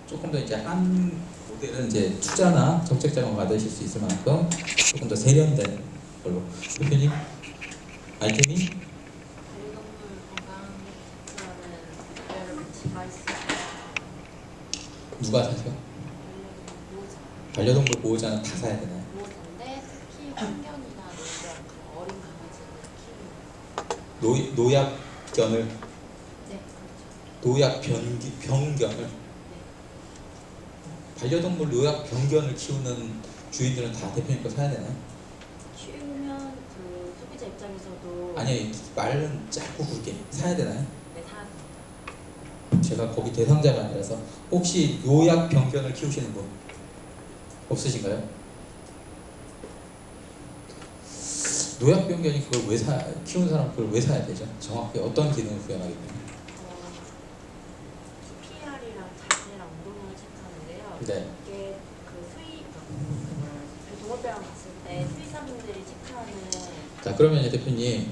조금 더 이제 한 모델은 이제 투자나 정책 자금 받으실 수 있을 만큼 조금 더 세련된 걸로. 대표님 아이템이 반려동물 건강 체크하는 여러 디바이스. 누가 사세요? 반려동물 반려동물 보호자. 보호자는 다 사야 되나요? 보호자인데 특히 환견이나 노령 그 어린 강아지를 키우는. 노약견을 네, 그렇죠. 노약 병견을 네. 반려동물 노약 병견을 키우는 주인들은 다 대표님 거 사야 되나요? 키우면 그 소비자 입장에서도 아니 말은 짧고 굵게 사야 되나요? 네, 다 제가 거기 대상자가 아니라서. 혹시 노약 병견을 키우시는 분 없으신가요? 노약 병견이 그걸 왜 키우는 사람 그걸 왜 사야 되죠? 정확히 어떤 기능을 부여하기 때문에? PR이랑 자세랑 운동량을 체크하는데요. 네. 이게 그 동물병원 갔을 때 수의사분들이 체크하는. 자 그러면 이제 대표님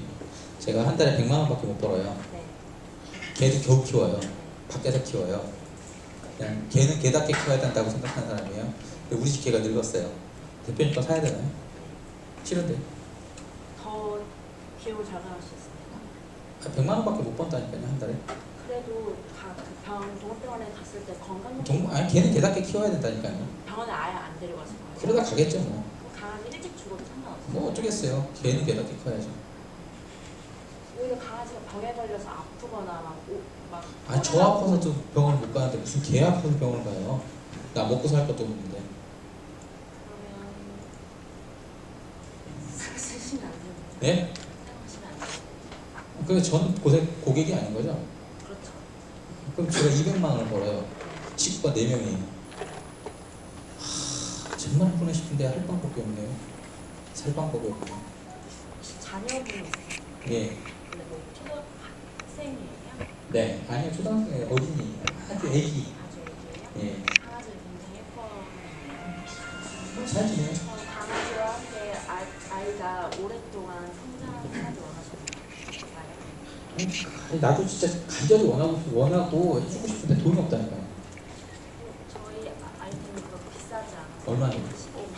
제가 한 달에 100만 원밖에 못 벌어요. 네. 개도 겨우 키워요. 밖에서 키워요. 그냥 개는 개답게 키워야 된다고 생각하는 사람이에요. 근데 우리 집 개가 늙었어요. 대표님 거 사야 되나요? 싫은데. 더 비용을 절감할 수 있습니다. 100만 원밖에 못 번다니까요 한 달에. 그래도 동물병원에 갔을 때 건강 아니 걔는 개답게 키워야 된다니까요. 병원에 아예 안 데려가실 거예요. 그러다 가겠죠 뭐. 강아지 일찍 죽어도 상관없어요. 뭐 어쩌겠어요. 개는 개답게 커야죠. 오히려 강아지가 병에 걸려서 아프거나 막 아니 저 아파서도 병원 못 가는데 무슨 개 아파서 병원 가요. 나 먹고 살 것도 없는데. 그러면 쓰시면 안 돼요. 네? 사용하시면 안 돼요. 그래서 저는 고객이 아닌 거죠. 그렇죠. 그럼 제가 200만 원을 벌어요. 식구가 4명이. 정말 하고 싶은데 할 방법이 없네요. 살 방법이 없네요. 혹시 자녀분 있으세요? 예. 근데 뭐 초등학생이에요? 네. 아니요 초등학생 어린이 아주 애기. 아주 애기예요? 예. 강아지를 굉장히 예뻐. 잘 지내요. 강아지와 함께 아이가 오랫동안 성장하기 원하시나요? 아니, 나도 진짜 간절히 원하고 해주고 싶은데 돈이 없다니까요. 저희 아이템이 그렇게 비싸지 않아서 얼마예요? 15만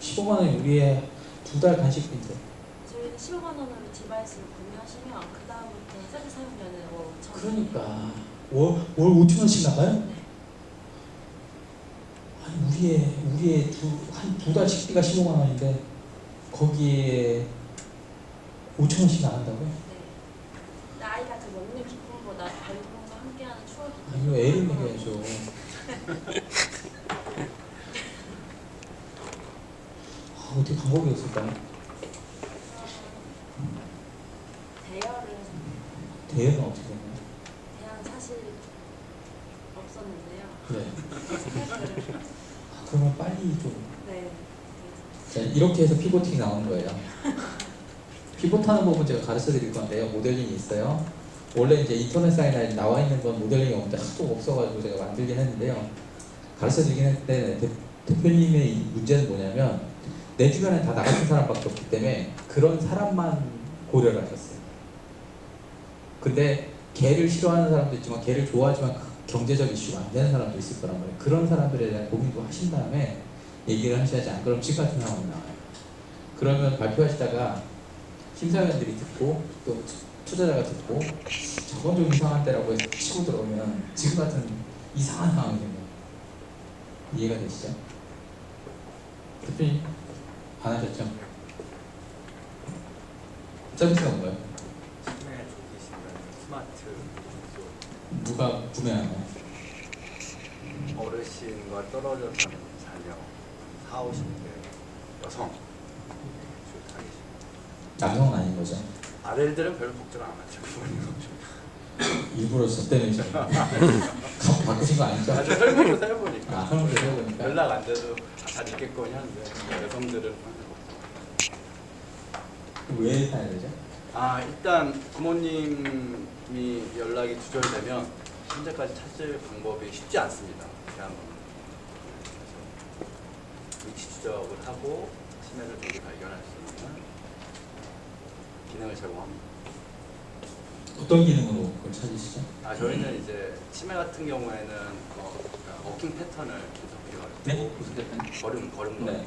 15만 원이 우리의 2달 간식비인데. 저희는 15만 원으로 디바이스를 구매하시면 그 다음부터 서비스 사용료는 5천 원. 그러니까 월 5천 원씩 나가요? 네. 우리의 한 두 달 식비가 15만 원인데 거기에 5천 원씩 나간다고요? 네. 아이가 그 먹는 기쁨보다 배우분과 함께하는 추억이 더 이거 애를 먹여야죠. 어떻게 방법이 없을까요? 대여를 대회는 어떻게 되나요? 대여는 사실 없었는데요. 네. 그러면 빨리 좀. 네. 자, 이렇게 해서 피보팅이 나오는 거예요. 피봇하는 법은 제가 가르쳐 드릴 건데요. 모델링이 있어요. 원래 이제 인터넷 사이트에 나와 있는 건 모델링이 없는데 하도 없어가지고 제가 만들긴 했는데요. 가르쳐 드리긴 했는데 대표님의 이 문제는 뭐냐면 내 주변에 다 나 같은 사람밖에 없기 때문에 그런 사람만 고려를 하셨어요. 근데 개를 싫어하는 사람도 있지만 개를 좋아하지만 경제적 이슈가 안 되는 사람도 있을 거란 말이에요. 그런 사람들에 대한 고민도 하신 다음에 얘기를 하셔야지, 안 그러면 지금 같은 상황이 나와요. 그러면 발표하시다가 심사위원들이 듣고 또 투자자가 듣고 저건 좀 이상한데라고 해서 치고 들어오면 지금 같은 이상한 상황이 됩니다. 이해가 되시죠? 대표님 안 하셨죠? 서비스가 뭔가요? 치매 조기 진단 스마트 누가 구매하나요? 어르신과 떨어져 사는 자녀 4, 50대 여성 주로 다니십니다. 남성은 아닌 거죠? 아들들은 별로 걱정 안 하죠. 부모님 걱정. 일부러 저 때문에 바꾸신 거 아니죠? 아주 설문조사 해보니까 아, 설문조사 해보니까? 연락 안 돼도 잘 있겠거니 하는데 여성들은 왜 사야 되죠? 일단 부모님이 연락이 두절되면 현재까지 찾을 방법이 쉽지 않습니다. 대한민국은. 그래서 위치 추적을 하고 치매를 미리 발견할 수 있는 기능을 제공합니다. 어떤 기능으로 그걸 찾으시죠? 저희는 이제 치매 같은 경우에는 그러니까 워킹 패턴을 분석해가지고 네? 무슨 대표님? 걸음 네.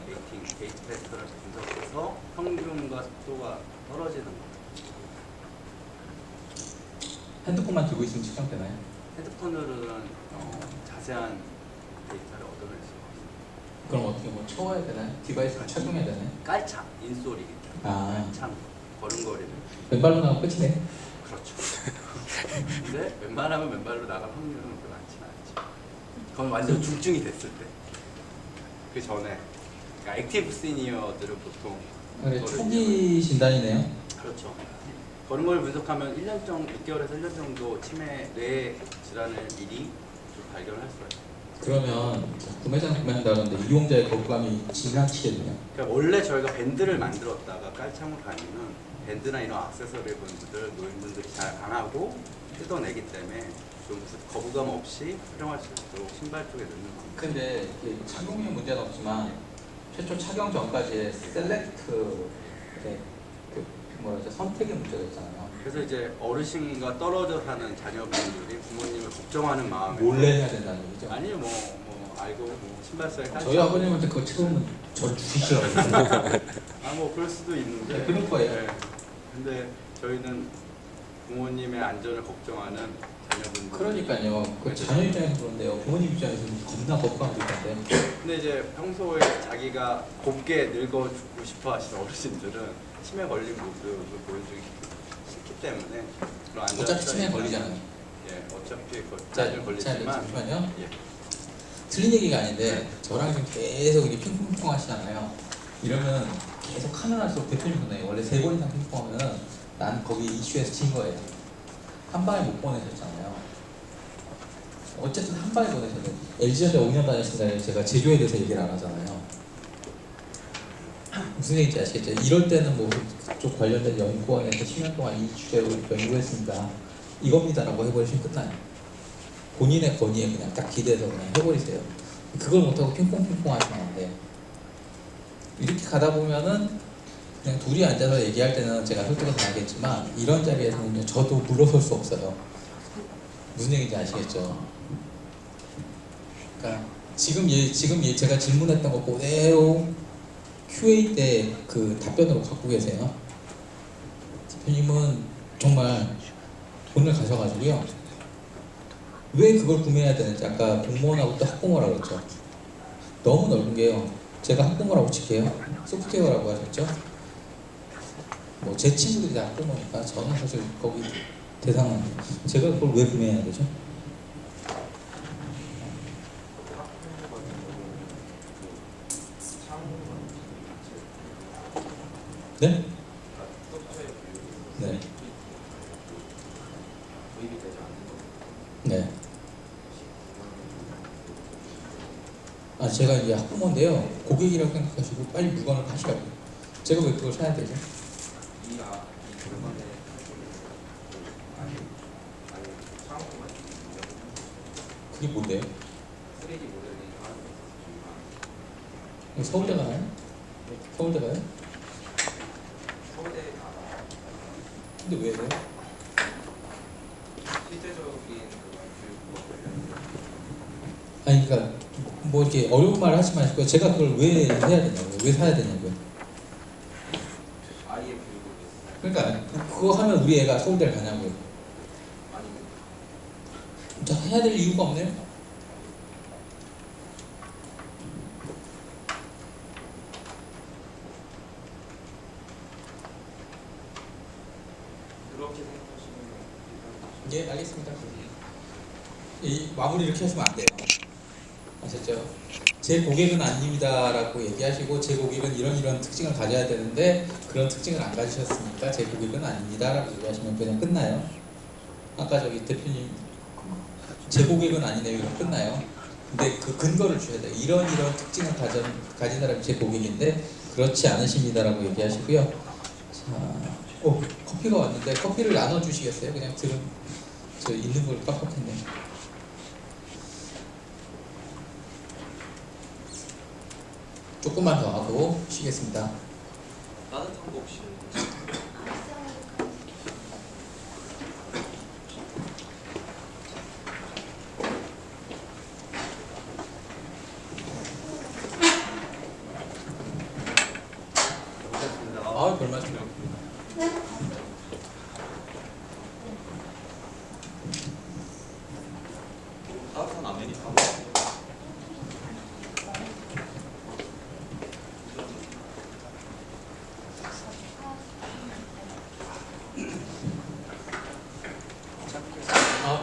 게이트 패턴을 분석해서 평균과 속도가 떨어지는 거. 핸드폰만 들고 있으면 측정되나요? 핸드폰으로는 자세한 데이터를 얻어낼 수가 없습니다. 그럼 어떻게 뭐 쳐야 되나요? 디바이스를 착용해야 되나요? 깔창, 인솔이기 때문에 깔창, 걸음걸이를. 왼발로 나가면 끝이네. 그렇죠. 근데 왼발하면 왼발로 나갈 확률은 그렇게 많지는 않죠. 그건 완전 중증이 됐을 때. 그 전에 그러니까 액티브 시니어들은 보통 그래, 그거를 초기 진단이네요. 그렇죠. 걸음걸이 분석하면 1년 정도, 6개월에서 1년 정도 치매 뇌 질환을 미리 좀 발견할 수가 있어요. 그러면 구매자는 구매한다는데 이용자의 거부감이 지나치겠네요. 그러니까 원래 저희가 밴드를 만들었다가 깔창으로 다니면 밴드나 이런 액세서리 분들, 노인분들이 잘 안 하고 뜯어내기 때문에 좀 거부감 없이 활용할 수 있도록 신발 쪽에 넣는 방법. 근데 착용이 문제는 없지만 최초 착용 전까지의 셀렉트 선택의 문제가 있잖아요. 그래서 이제 어르신과 떨어져 사는 자녀분들이 부모님을 걱정하는 마음에 몰래 해야 된다는 얘기죠. 아니요 뭐 알고 신발사에 저희 아버님한테 그거 채우면 저를 죽이시더라고요. 뭐 그럴 수도 있는데 네, 그럴 거예요. 네. 근데 저희는 부모님의 안전을 걱정하는 자녀분들. 그러니까요. 그 자녀 입장에서 그런데요. 부모님 입장에서는 겁나 거부감이 있는데. 근데 이제 평소에 자기가 곱게 늙어 죽고 싶어 하시는 어르신들은 치매 걸린 모습을 보여주기 싫기 때문에 그런 안전 어차피 치매에 걸리잖아요. 예, 어차피 자, 나중에 걸리지만 잠시만요. 예. 틀린 얘기가 아닌데 저랑 지금 계속 이렇게 핑퐁핑퐁 하시잖아요. 이러면 계속 하면 할수록 대표님 보내요. 원래 3번 이상 핑퐁하면은 난 거기 이슈에서 진 거예요. 한 방에 못 보내셨잖아요. 어쨌든 한 방에 보내셨는데 LG전자 5년 다녔으니까 제가 제조에 대해서 얘기를 안 하잖아요. 무슨 얘기인지 아시겠죠? 이럴 때는 뭐 그쪽 관련된 연구원에서 10년 동안 이 주제로 연구했습니다. 이겁니다라고 해버리시면 끝나요. 본인의 건의에 그냥 딱 기대서 그냥 해버리세요. 그걸 못하고 핑퐁핑퐁 하시면 안 돼요. 이렇게 가다 보면은 그냥 둘이 앉아서 얘기할 때는 제가 설득은 다 하겠지만 이런 자리에서는요 저도 물러설 수 없어요. 무슨 얘기인지 아시겠죠? 그러니까 지금 제가 질문했던 거 그대로 QA 때 그 답변으로 갖고 계세요. 대표님은 정말 돈을 가셔가지고요. 왜 그걸 구매해야 되는지 아까 공무원하고 또 학부모라고 그랬죠. 너무 넓은 게요. 제가 학부모라고 칠게요. 소프트웨어라고 하셨죠? 뭐 제 친구들이 다 학부모니까 저는 사실 거기 대상은 제가 그걸 왜 구매해야 되죠? 네? 네. 네. 아 제가 이제 학부모인데요. 고객이라고 생각하시고 빨리 물건을 파시라고요. 제가 왜 그걸 사야 되죠? 그게 뭔데요? 서울대 가나요? 서울대 가요? 근데 왜 해요? 아니 그러니까 뭐 이렇게 어려운 말 하지 마시고 제가 그걸 왜 해야 되냐고요? 왜 사야 되냐고요? 그러니까 그거 하면 우리 애가 서울대를 가냐고요? 자 해야 될 이유가 없네요. 예, 알겠습니다. 이 마무리 이렇게 하시면 안 돼요. 아셨죠? 제 고객은 아닙니다라고 얘기하시고 제 고객은 이런 특징을 가져야 되는데 그런 특징을 안 가지셨으니까 제 고객은 아닙니다라고 얘기하시면 그냥 끝나요. 아까 저기 대표님 제 고객은 아니네요. 이거 끝나요. 근데 그 근거를 주셔야 돼요. 이런 특징을 가진 사람이 제 고객인데 그렇지 않으십니다라고 얘기하시고요. 자, 커피가 왔는데 커피를 나눠주시겠어요? 그냥 저 있는 걸 깜빡했네. 조금만 더 하고 쉬겠습니다. 따뜻한 거 없이. 아, 별 말씀이요. 따뜻한 아메리카노.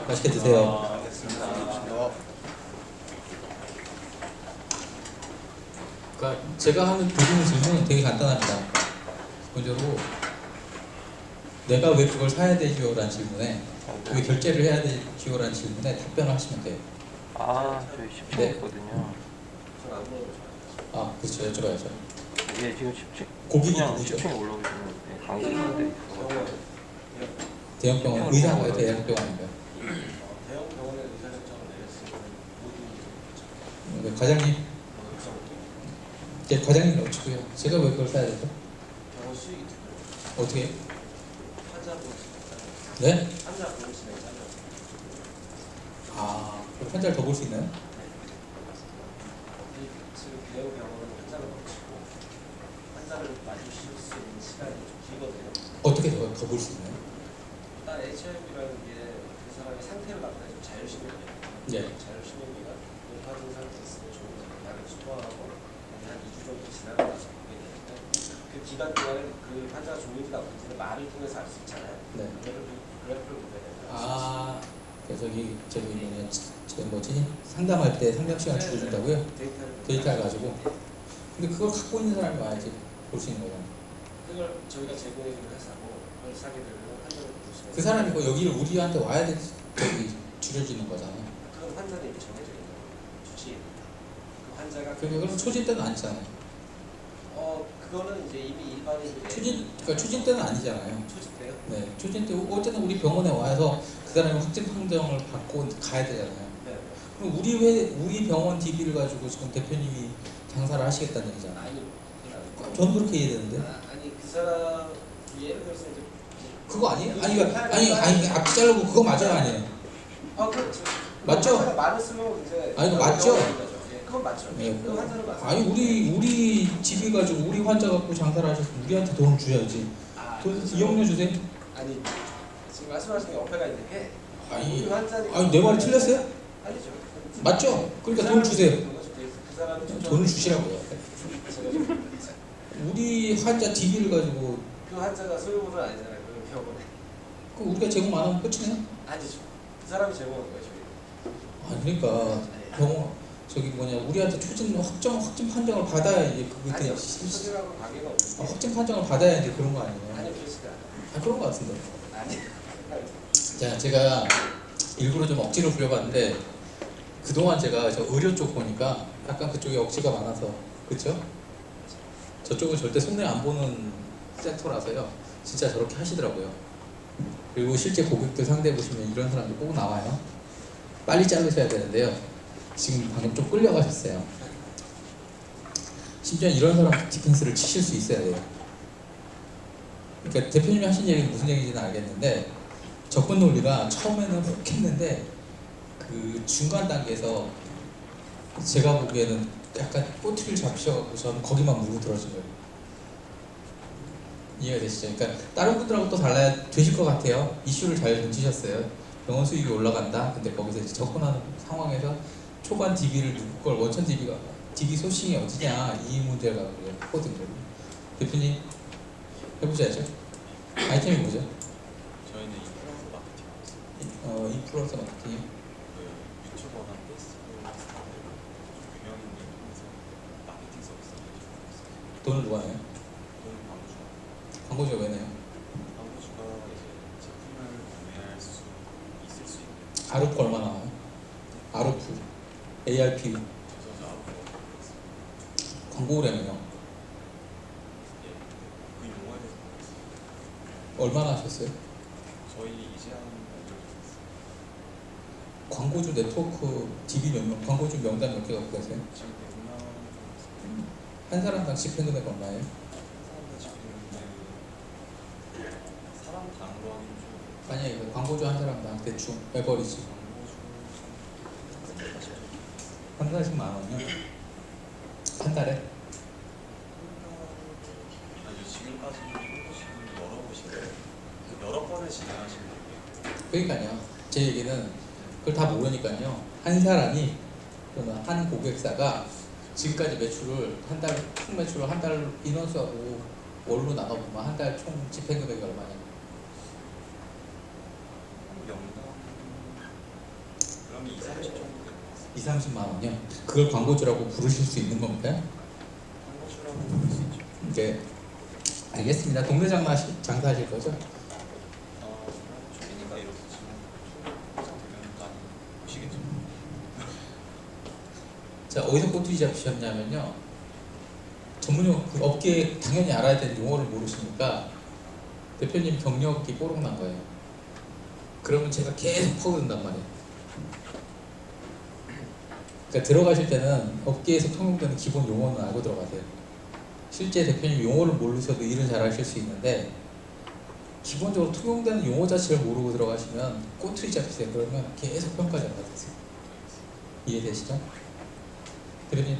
맛있게 드세요. 그러니까 제가 하는 드리는 질문은 되게 간단합니다. 기본적으로 내가 왜 그걸 사야 되지요? 라는 질문에 왜 결제를 해야 되지요? 라는 질문에 답변을 하시면 돼요. 저희 10층 네. 있거든요. 아, 그렇죠. 여쭤봐야죠. 예, 지금 10층. 고객이 그냥 누구죠? 10층에 올라오시면 강의실인데 있어서. 대형병원 의사인가요? 대형병원인가요? 대형 병원에 의사 결정을 내렸으면 모두 네, 과장님. 네, 과장님 넣으시고요. 제가 왜 그걸 사야 되죠? 병원 수익이 들어요. 어떻게? 환자 보시면 네? 환자 보시면 짜죠. 아, 그럼 환자를 더 볼 수 있나요? 지금 대형 병원은 환자를 놓치고 환자를 맞으실 수 있는 시간이 좀 길거든요. 어떻게 더 볼 수 있나요? 일단 HIV라는 게 그 사람의 상태를 나타내는 자율신경이에요. 예. 자율신경이가 높아진 상태에 있으면 좀 약을 투하하고 한 2주 정도 지나고 나서 보게 되는데 그 기간 동안에 그 환자가 좋은지 나쁜지는 말을 통해서 알 수 있잖아요. 네. 그래프를 보게 되면 아, 그래서 저기 뭐냐, 저 뭐지? 상담할 때 상담 시간 줄여준다고요? 데이터를 가지고. 근데 그걸 갖고 있는 사람이 와야지 볼 수 있는 거잖아요. 그걸 저희가 제공해주는 회사고 그걸 사게 되면 환자를 보시면 그 사람이 여기를 우리한테 와야 돼, 저기 줄여주는 거잖아요. 그건 환자는 이미 정해져 있는 거예요. 주치의. 그 환자가 그럼 초진 때는 아니잖아요. 그거는 이제 이미 일반인들의 그러니까 초진 때는 아니잖아요. 초진 때요? 네, 초진 때 어쨌든 우리 병원에 와서 그 사람이 확진 판정을 받고 가야 되잖아요. 네. 그럼 우리 병원 DB를 가지고 지금 대표님이 장사를 하시겠다는 얘기잖아요. 아니, 저는 그렇게 이해되는데. 아니 그 사람 예를 들어서 이제 그거 아니에요? 아니 앞뒤 자르고 그거 맞아요, 아니에요? 그렇죠. 맞죠? 환자가 많을수록 이제 아니, 그거 맞죠? 그건 맞죠. 네. 그 환자는 맞아요. 아니 우리 DB 가지고 우리 환자 갖고 장사를 하셨으면 우리한테 돈을 줘야지. 돈 이용료 주세요. 아니 지금 말씀하시는 게 어폐가 있는 게 아니 우리 환자니까 내 말이 틀렸어요? 아니죠. 맞죠? 그러니까 돈 주세요. 그 사람이 돈을 주시라고요. 제가 좀 모르겠어요. 우리 환자 DB를 가지고 그 환자가 소유물은 아니잖아요. 그 병원에. 그 우리가 제공 안 하면 끝이네? 아니죠. 그 사람이 제공한 거예요. 저희. 아 그러니까 병원 저기 뭐냐 우리한테 초진 확진 판정을 받아야 이제 그게 아니요. 돼. 소유하고 관계가 없는데. 확진 판정을 받아야 이제 그런 거 아니에요? 아니요. 그렇지가 않아요. 아 그런 거 같은데. 아니. 자 제가 일부러 좀 억지로 부려봤는데 그동안 제가 저 의료 쪽 보니까 약간 그쪽에 억지가 많아서 그렇죠? 저쪽은 절대 손해 안 보는 섹터라서요. 진짜 저렇게 하시더라고요. 그리고 실제 고객들 상대해 보시면 이런 사람들 꼭 나와요. 빨리 자르셔야 되는데요. 지금 방금 좀 끌려가셨어요. 심지어 이런 사람 디펜스를 치실 수 있어야 돼요. 그러니까 대표님이 하신 얘기는 무슨 얘기인지는 알겠는데 접근 논리가 처음에는 혹했는데 그 중간 단계에서 제가 보기에는 약간 꼬투리를 잡으셔갖고 저는 거기만 물고 들어진 거예요. 이해가 되시죠? 그러니까 다른 분들하고 또 달라야 되실 것 같아요. 이슈를 잘 던지셨어요. 병원 수익이 올라간다. 근데 거기서 이제 접근하는 상황에서 초반 DB를 누구 걸 원천 DB 소싱이 어디냐 이 문제가 크거든요. 대표님 해보셔야죠. 아이템이 뭐죠? 저희는 이 플러스 마케팅 하고 있어요. 이 플러스 마케팅. 그 유튜버나 페이스북 스타들 유명인들 통해서 마케팅 서비스를 해주고 있어요. 돈을 누가 내요? 또는 광고주가 광고주가 왜 내요? 광고주가 이제 제품을 구매할 수 있을 수 있는 아르프 얼마 나와요? 아르프, ARP 저서 아웃도어 있습니다. 광고라면요. 예, 그 용어에 대해서 모르겠어요. 얼마나 하셨어요? 저희 이제 한 알려주고 있어요. 광고주 네트워크 DB 몇 명, 광고주 명단 몇 개 갖고 계세요? 지금 100명 정도 있어요. 한 사람당 집행 금액 얼마예요? 사람들 집행인데 사람 단으로 하기는 좀 아니 이거 광고주 한 사람당 대충 에버리지 광고주 한 달씩 10,000원이요? 한 달에? 아니요 지금까지 해보시는 여러 곳인데 여러 번을 진행하신 분이에요. 그러니까요. 제 얘기는 그걸 다 모르니까요. 한 사람이 또는 한 고객사가 지금까지 매출을 총 매출을 한 달 인원수하고 월로 나눠보면 한 달 총 집행 금액이 얼마냐? 명당 그럼 2, 30 정도 되는 것 같습니다. 2, 30만 원이요? 그걸 광고주라고 부르실 수 있는 건가요? 광고주라고 부를 수 있죠. 네. 알겠습니다. 동네 장사하실 거죠? 초빈이가 이렇게 지금 포장되면 많이 보시겠죠. 자, 어디서 꼬투리 잡히셨냐면요. 전문용 그 업계에 당연히 알아야 되는 용어를 모르시니까 대표님 경력이 뽀록 난 거예요. 그러면 제가 계속 퍼부른단 말이에요. 그러니까 들어가실 때는 업계에서 통용되는 기본 용어는 알고 들어가세요. 실제 대표님 용어를 모르셔도 일을 잘 하실 수 있는데 기본적으로 통용되는 용어 자체를 모르고 들어가시면 꼬투리 잡히세요. 그러면 계속 평가 잘 받으세요. 이해되시죠? 대표님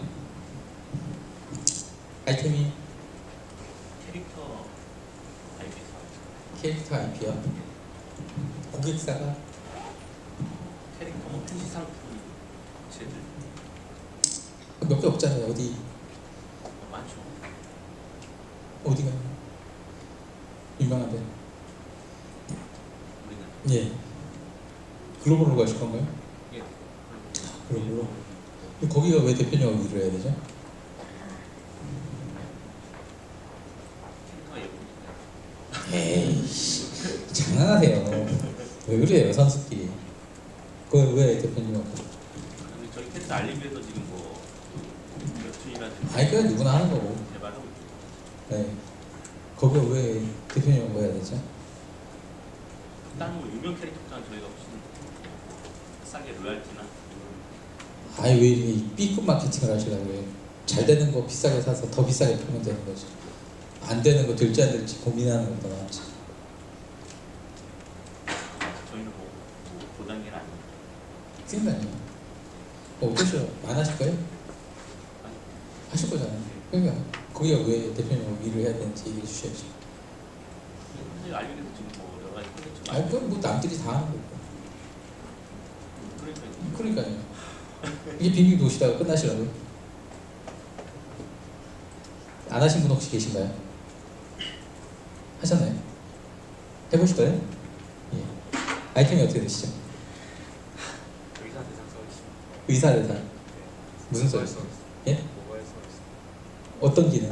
아이템이 캐릭터 IP사 캐릭터 IP요. 고객사가 캐릭터 뭐 표시 상품 제들 몇 개 없잖아요. 많죠. 어디가 유명한데? 우리는 예. 글로벌로 가실 건가요? 예. 글로벌로. 근데 거기가 왜 대표님하고 일을 해야 되죠? 캐릭터가 예쁘니까. 에이씨, 장난하세요. 왜 그래요, 선수끼리? 그거 왜 대표님하고? 근데 저희 캐릭터 알리기 위해서 지금 뭐 웹툰이라든지 아니, 그냥 누구나 하는 거고. 개발하고 있죠. 네. 거기가 왜 대표님하고 해야 되죠? 다른 뭐 유명 캐릭터보다는 저희가 훨씬 싸게 로얄티나 아니, 왜 이렇게 B급 마케팅을 하시려고 그래요? 잘 되는 거 비싸게 사서 더 비싸게 팔면 되는 거지. 안 되는 거 될지 안 될지 고민하는 것보다 낫지. 저희는 뭐 고단계는 아니에요. 그러니까요. 어떠셔요? 안 하실 거예요? 하실 거잖아요. 그러니까 거기가 왜 대표님하고 일을 해야 되는지 얘기해 주셔야지. 사실 알리기 위해서 지금 뭐 여러 가지 콘텐츠가 아니, 그건 뭐 남들이 다 하는 거고. 그러니까 그러니까요. 이게 빙빙 도시다가 끝나시라고요? 안 하신 분 혹시 계신가요? 하셨나요? 해보실 거예요? 예. 아이템이 어떻게 되시죠? 의사 대상 서비스. 의사 대상. 무슨 모바일 서비스? 서비스. 예? 모바일 서비스. 어떤 기능?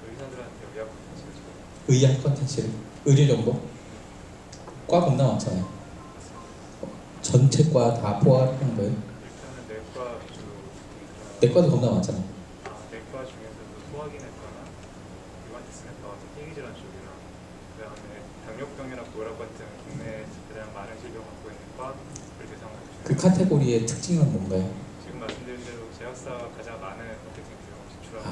의사들한테 의학 컨텐츠를 줘요. 의학 컨텐츠를. 의료 정보? 과 겁나 많잖아요. 전체 과 다 포함하는 거예요? 일단은 내과 위주로. 내과도 겁나 많잖아요. 내과 중에서도 소화기내과나 유관티스내과 같은 희귀질환 쪽이랑 그다음에 당뇨병이나 고혈압 같은 국내에 가장 많은 질병 을 갖고 있는 과를 대상으로 해주는 그 카테고리의 특징은 뭔가요? 지금 말씀드린 대로 제약사가 가장 많은 마케팅 비용을 지출하고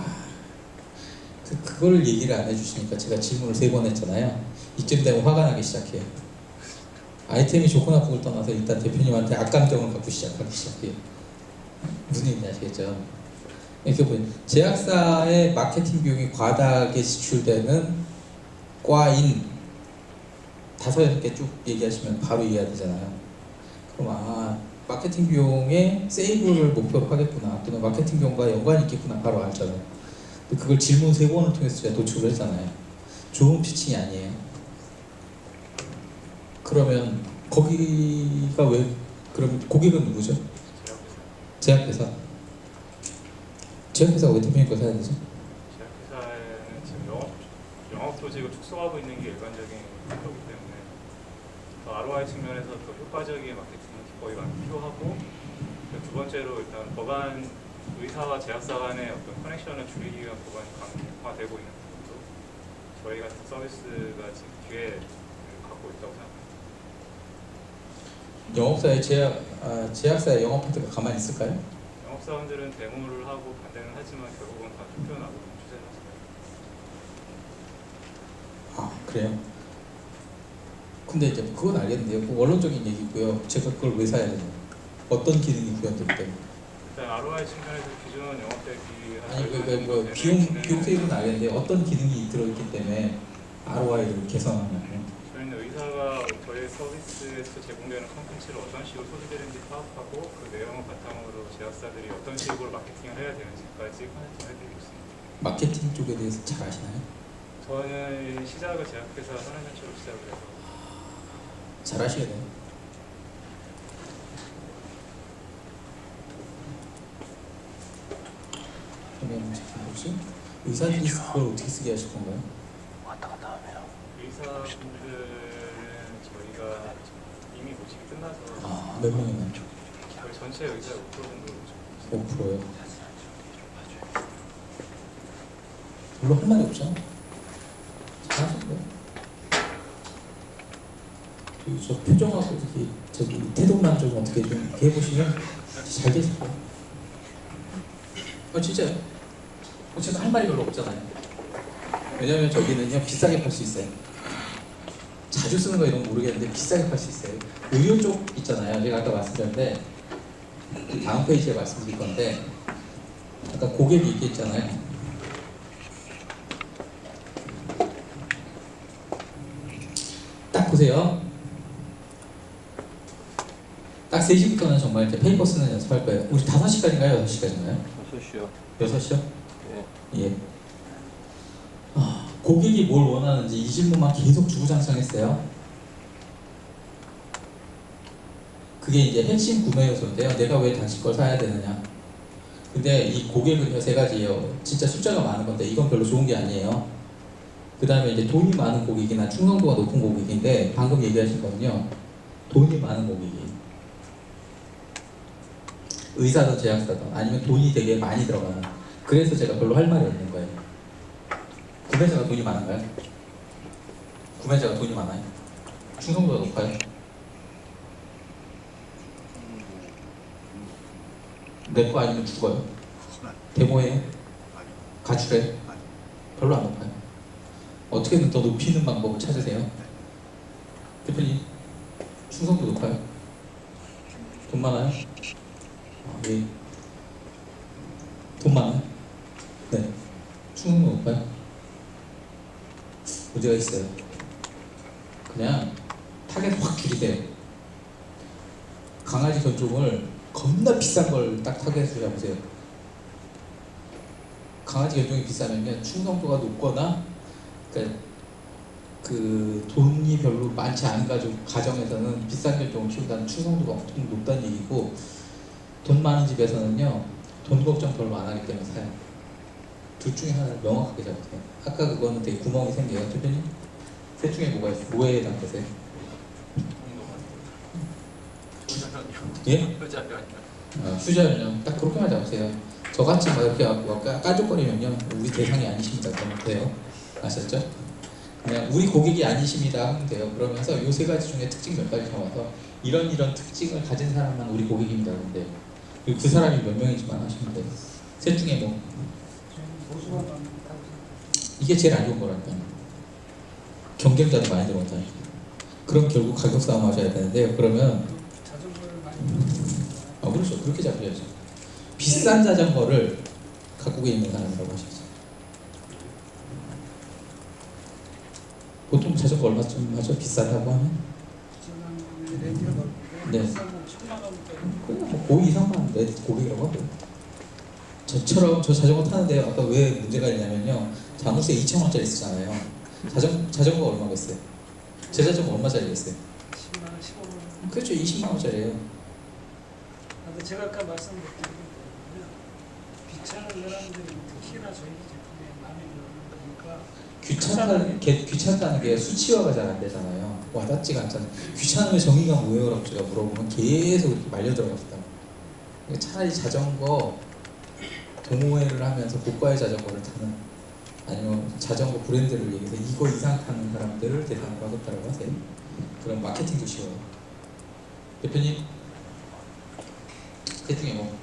그걸 얘기를 안 해주시니까 제가 질문을 3번 했잖아요. 이쯤 되면 화가 나기 시작해요. 아이템이 좋고 나쁘고를 떠나서 일단 대표님한테 악감정을 갖고 시작하기 시작해요. 무슨 얘기인지 아시겠죠? 이렇게 보면 제약사의 마케팅 비용이 과다하게 지출되는 과인 5-6개 쭉 얘기하시면 바로 이해가 되잖아요. 그럼 마케팅 비용에 세이브를 목표로 하겠구나, 또는 마케팅 비용과 연관이 있겠구나 바로 알잖아요. 근데 그걸 질문 3번을 통해서 제가 도출을 했잖아요. 좋은 피칭이 아니에요. 그러면 거기가 왜, 그럼 고객은 누구죠? 제약회사. 제약회사가 왜 대표님 거 사야 되죠? 제약회사에는 지금 영업 조직을 축소하고 있는 게 일반적인 목표이기 때문에 더 ROI 측면에서 더 효과적인 마케팅이 거의 필요하고, 두 번째로 일단 법안 의사와 제약사 간의 어떤 커넥션을 줄이기 위한 법안이 강화되고 있는 부분도 저희 같은 서비스가 지금 기회를 갖고 있다고 생각합니다. 영업사의 제약사의 영업 파트가 가만히 있을까요? 영업사원들은 데모를 하고 반대는 하지만 결국은 다 투표 나오는 추세라서. 그래요? 근데 이제 그건 알겠는데요. 그 원론적인 얘기고요. 제가 그걸 왜 사야 되나요? 어떤 기능이 구현되기 때문에? 일단 ROI 측면에서 기존 영업 대비 아니 비용 세이브는 알겠는데 어떤 기능이 들어있기 때문에 ROI를 개선하냐면, 저희는 의사가 저희 서비스에서 제공되는 콘텐츠를 어떤 식으로 소비되는지 파악하고 그 내용을 바탕으로 제약사들이 어떤 식으로 마케팅을 해야 되는지까지 컨텐츠를 해드리고 있습니다. 마케팅 쪽에 대해서 잘 아시나요? 저는 시작을 제약회사 산업벤처로 시작을 해서 잘 아셔야 돼요. 그러면 혹시 의사들이 그걸 어떻게 쓰게 하실 건가요? 왔다 갔다 하면 의사분들은 저희가 이미 모집이 끝나서 몇 명이나? 저희 전체 의사 5% 정도 5%요. 별로 할 말이 없죠. 잘하셨고요. 저 표정하고 저기 태도만 좀 어떻게 좀 이렇게 해보시면 잘 되실 거예요. 진짜요. 제가 할 말이 별로 없잖아요. 왜냐면 저기는요 비싸게 팔 수 있어요. 자주 쓰는 거 이런 거 모르겠는데 비싸게 팔 수 있어요. 의료 쪽 있잖아요. 제가 아까 말씀드렸는데 다음 페이지에 말씀드릴 건데, 아까 고객이 있겠잖아요. 딱 보세요. 딱 3시부터는 정말 이제 페이퍼 쓰는 연습할 거예요. 우리 5시까지인가요? 6시까지인가요? 6시요. 6시요? 예. 예. 고객이 뭘 원하는지 이 질문만 계속 주구장창했어요. 그게 이제 핵심 구매 요소인데요. 내가 왜 당신 걸 사야 되느냐. 근데 이 고객은요 3가지예요. 진짜 숫자가 많은 건데 이건 별로 좋은 게 아니에요. 그 다음에 이제 돈이 많은 고객이나 충성도가 높은 고객인데, 방금 얘기하신 거는요 돈이 많은 고객이, 의사든 제약사든 아니면 돈이 되게 많이 들어가는. 그래서 제가 별로 할 말이 없는 거예요. 구매자가 돈이 많은가요? 구매자가 돈이 많아요? 충성도가 높아요? 내 거 아니면 죽어요? 데모해요? 가출해요? 별로 안 높아요. 어떻게든 더 높이는 방법을 찾으세요. 대표님, 충성도 높아요? 돈 많아요? 예. 돈 많아요? 네. 충성도 높아요? 문제가 있어요. 그냥 타겟 확 줄이세요. 강아지 견종을 겁나 비싼 걸 딱 타겟으로 잡으세요. 강아지 견종이 비싸면요 충성도가 높거나 그러니까 그 돈이 별로 많지 않은 가정에서는 비싼 견종을 키운다는 충성도가 엄청 높다는 얘기고, 돈 많은 집에서는요 돈 걱정 별로 안 하기 때문에 사요. 둘 중에 하나를 명확하게 잡으세요. 아까 그거는 되게 구멍이 생겨요. 대표님 셋 중에 뭐에 해당되세요? 예? 휴자는요 딱 그렇게만 잡으세요. 저같이 막 이렇게 까죽거리면요 우리 대상이 아니십니다 그러면 돼요. 아셨죠? 그냥 우리 고객이 아니십니다 하면 돼요. 그러면서 요 세 가지 중에 특징 몇 가지 잡아서 이런 특징을 가진 사람만 우리 고객입니다 그러면 돼요. 그리고 그 사람이 몇 명이지만 하시면 돼요. 셋 중에 뭐 보수가 많다고 이게 제일 안 좋은 거라니까요. 경쟁자도 많이 들어온다니까. 그럼 결국 가격 싸움 하셔야 되는데요. 그러면 자전거를 많이 그렇죠. 그렇게 잡혀야죠. 비싼 자전거를 갖고 있는 사람이라고 하시죠. 보통 자전거 얼마쯤 하죠? 비싸다고 하면? 저는 렌즈가 넓은데 네. 비싼 건 1,000만 원대로 그냥 뭐 고의 이상만 내 고객이라고 하고요. 저처럼 저 자전거 타는데 아까 왜 문제가 있냐면요. 자물쇠 2,000원짜리 쓰잖아요. 자전거 얼마겠어요? 제 자전거 얼마짜리겠어요? 10만 원, 15만 원. 그렇죠. 20만 원짜리예요. 근데 제가 아까 말씀드린 거는 귀찮은 사람들이 특히나 저희 제품에 많이 들어오니까 귀찮다는 게 수치화가 잘 안 되잖아요. 와닿지가 않잖아요. 귀찮음의 정의가 뭐예요라고 제가 물어보면 계속 이렇게 말려 들어갑니다. 차라리 자전거 동호회를 하면서 고가의 자전거를 타는, 아니면 자전거 브랜드를 얘기해서 이거 이상 타는 사람들을 대상으로 하겠다고 하세요. 그럼 마케팅도 쉬워요. 대표님 셋 중에 뭐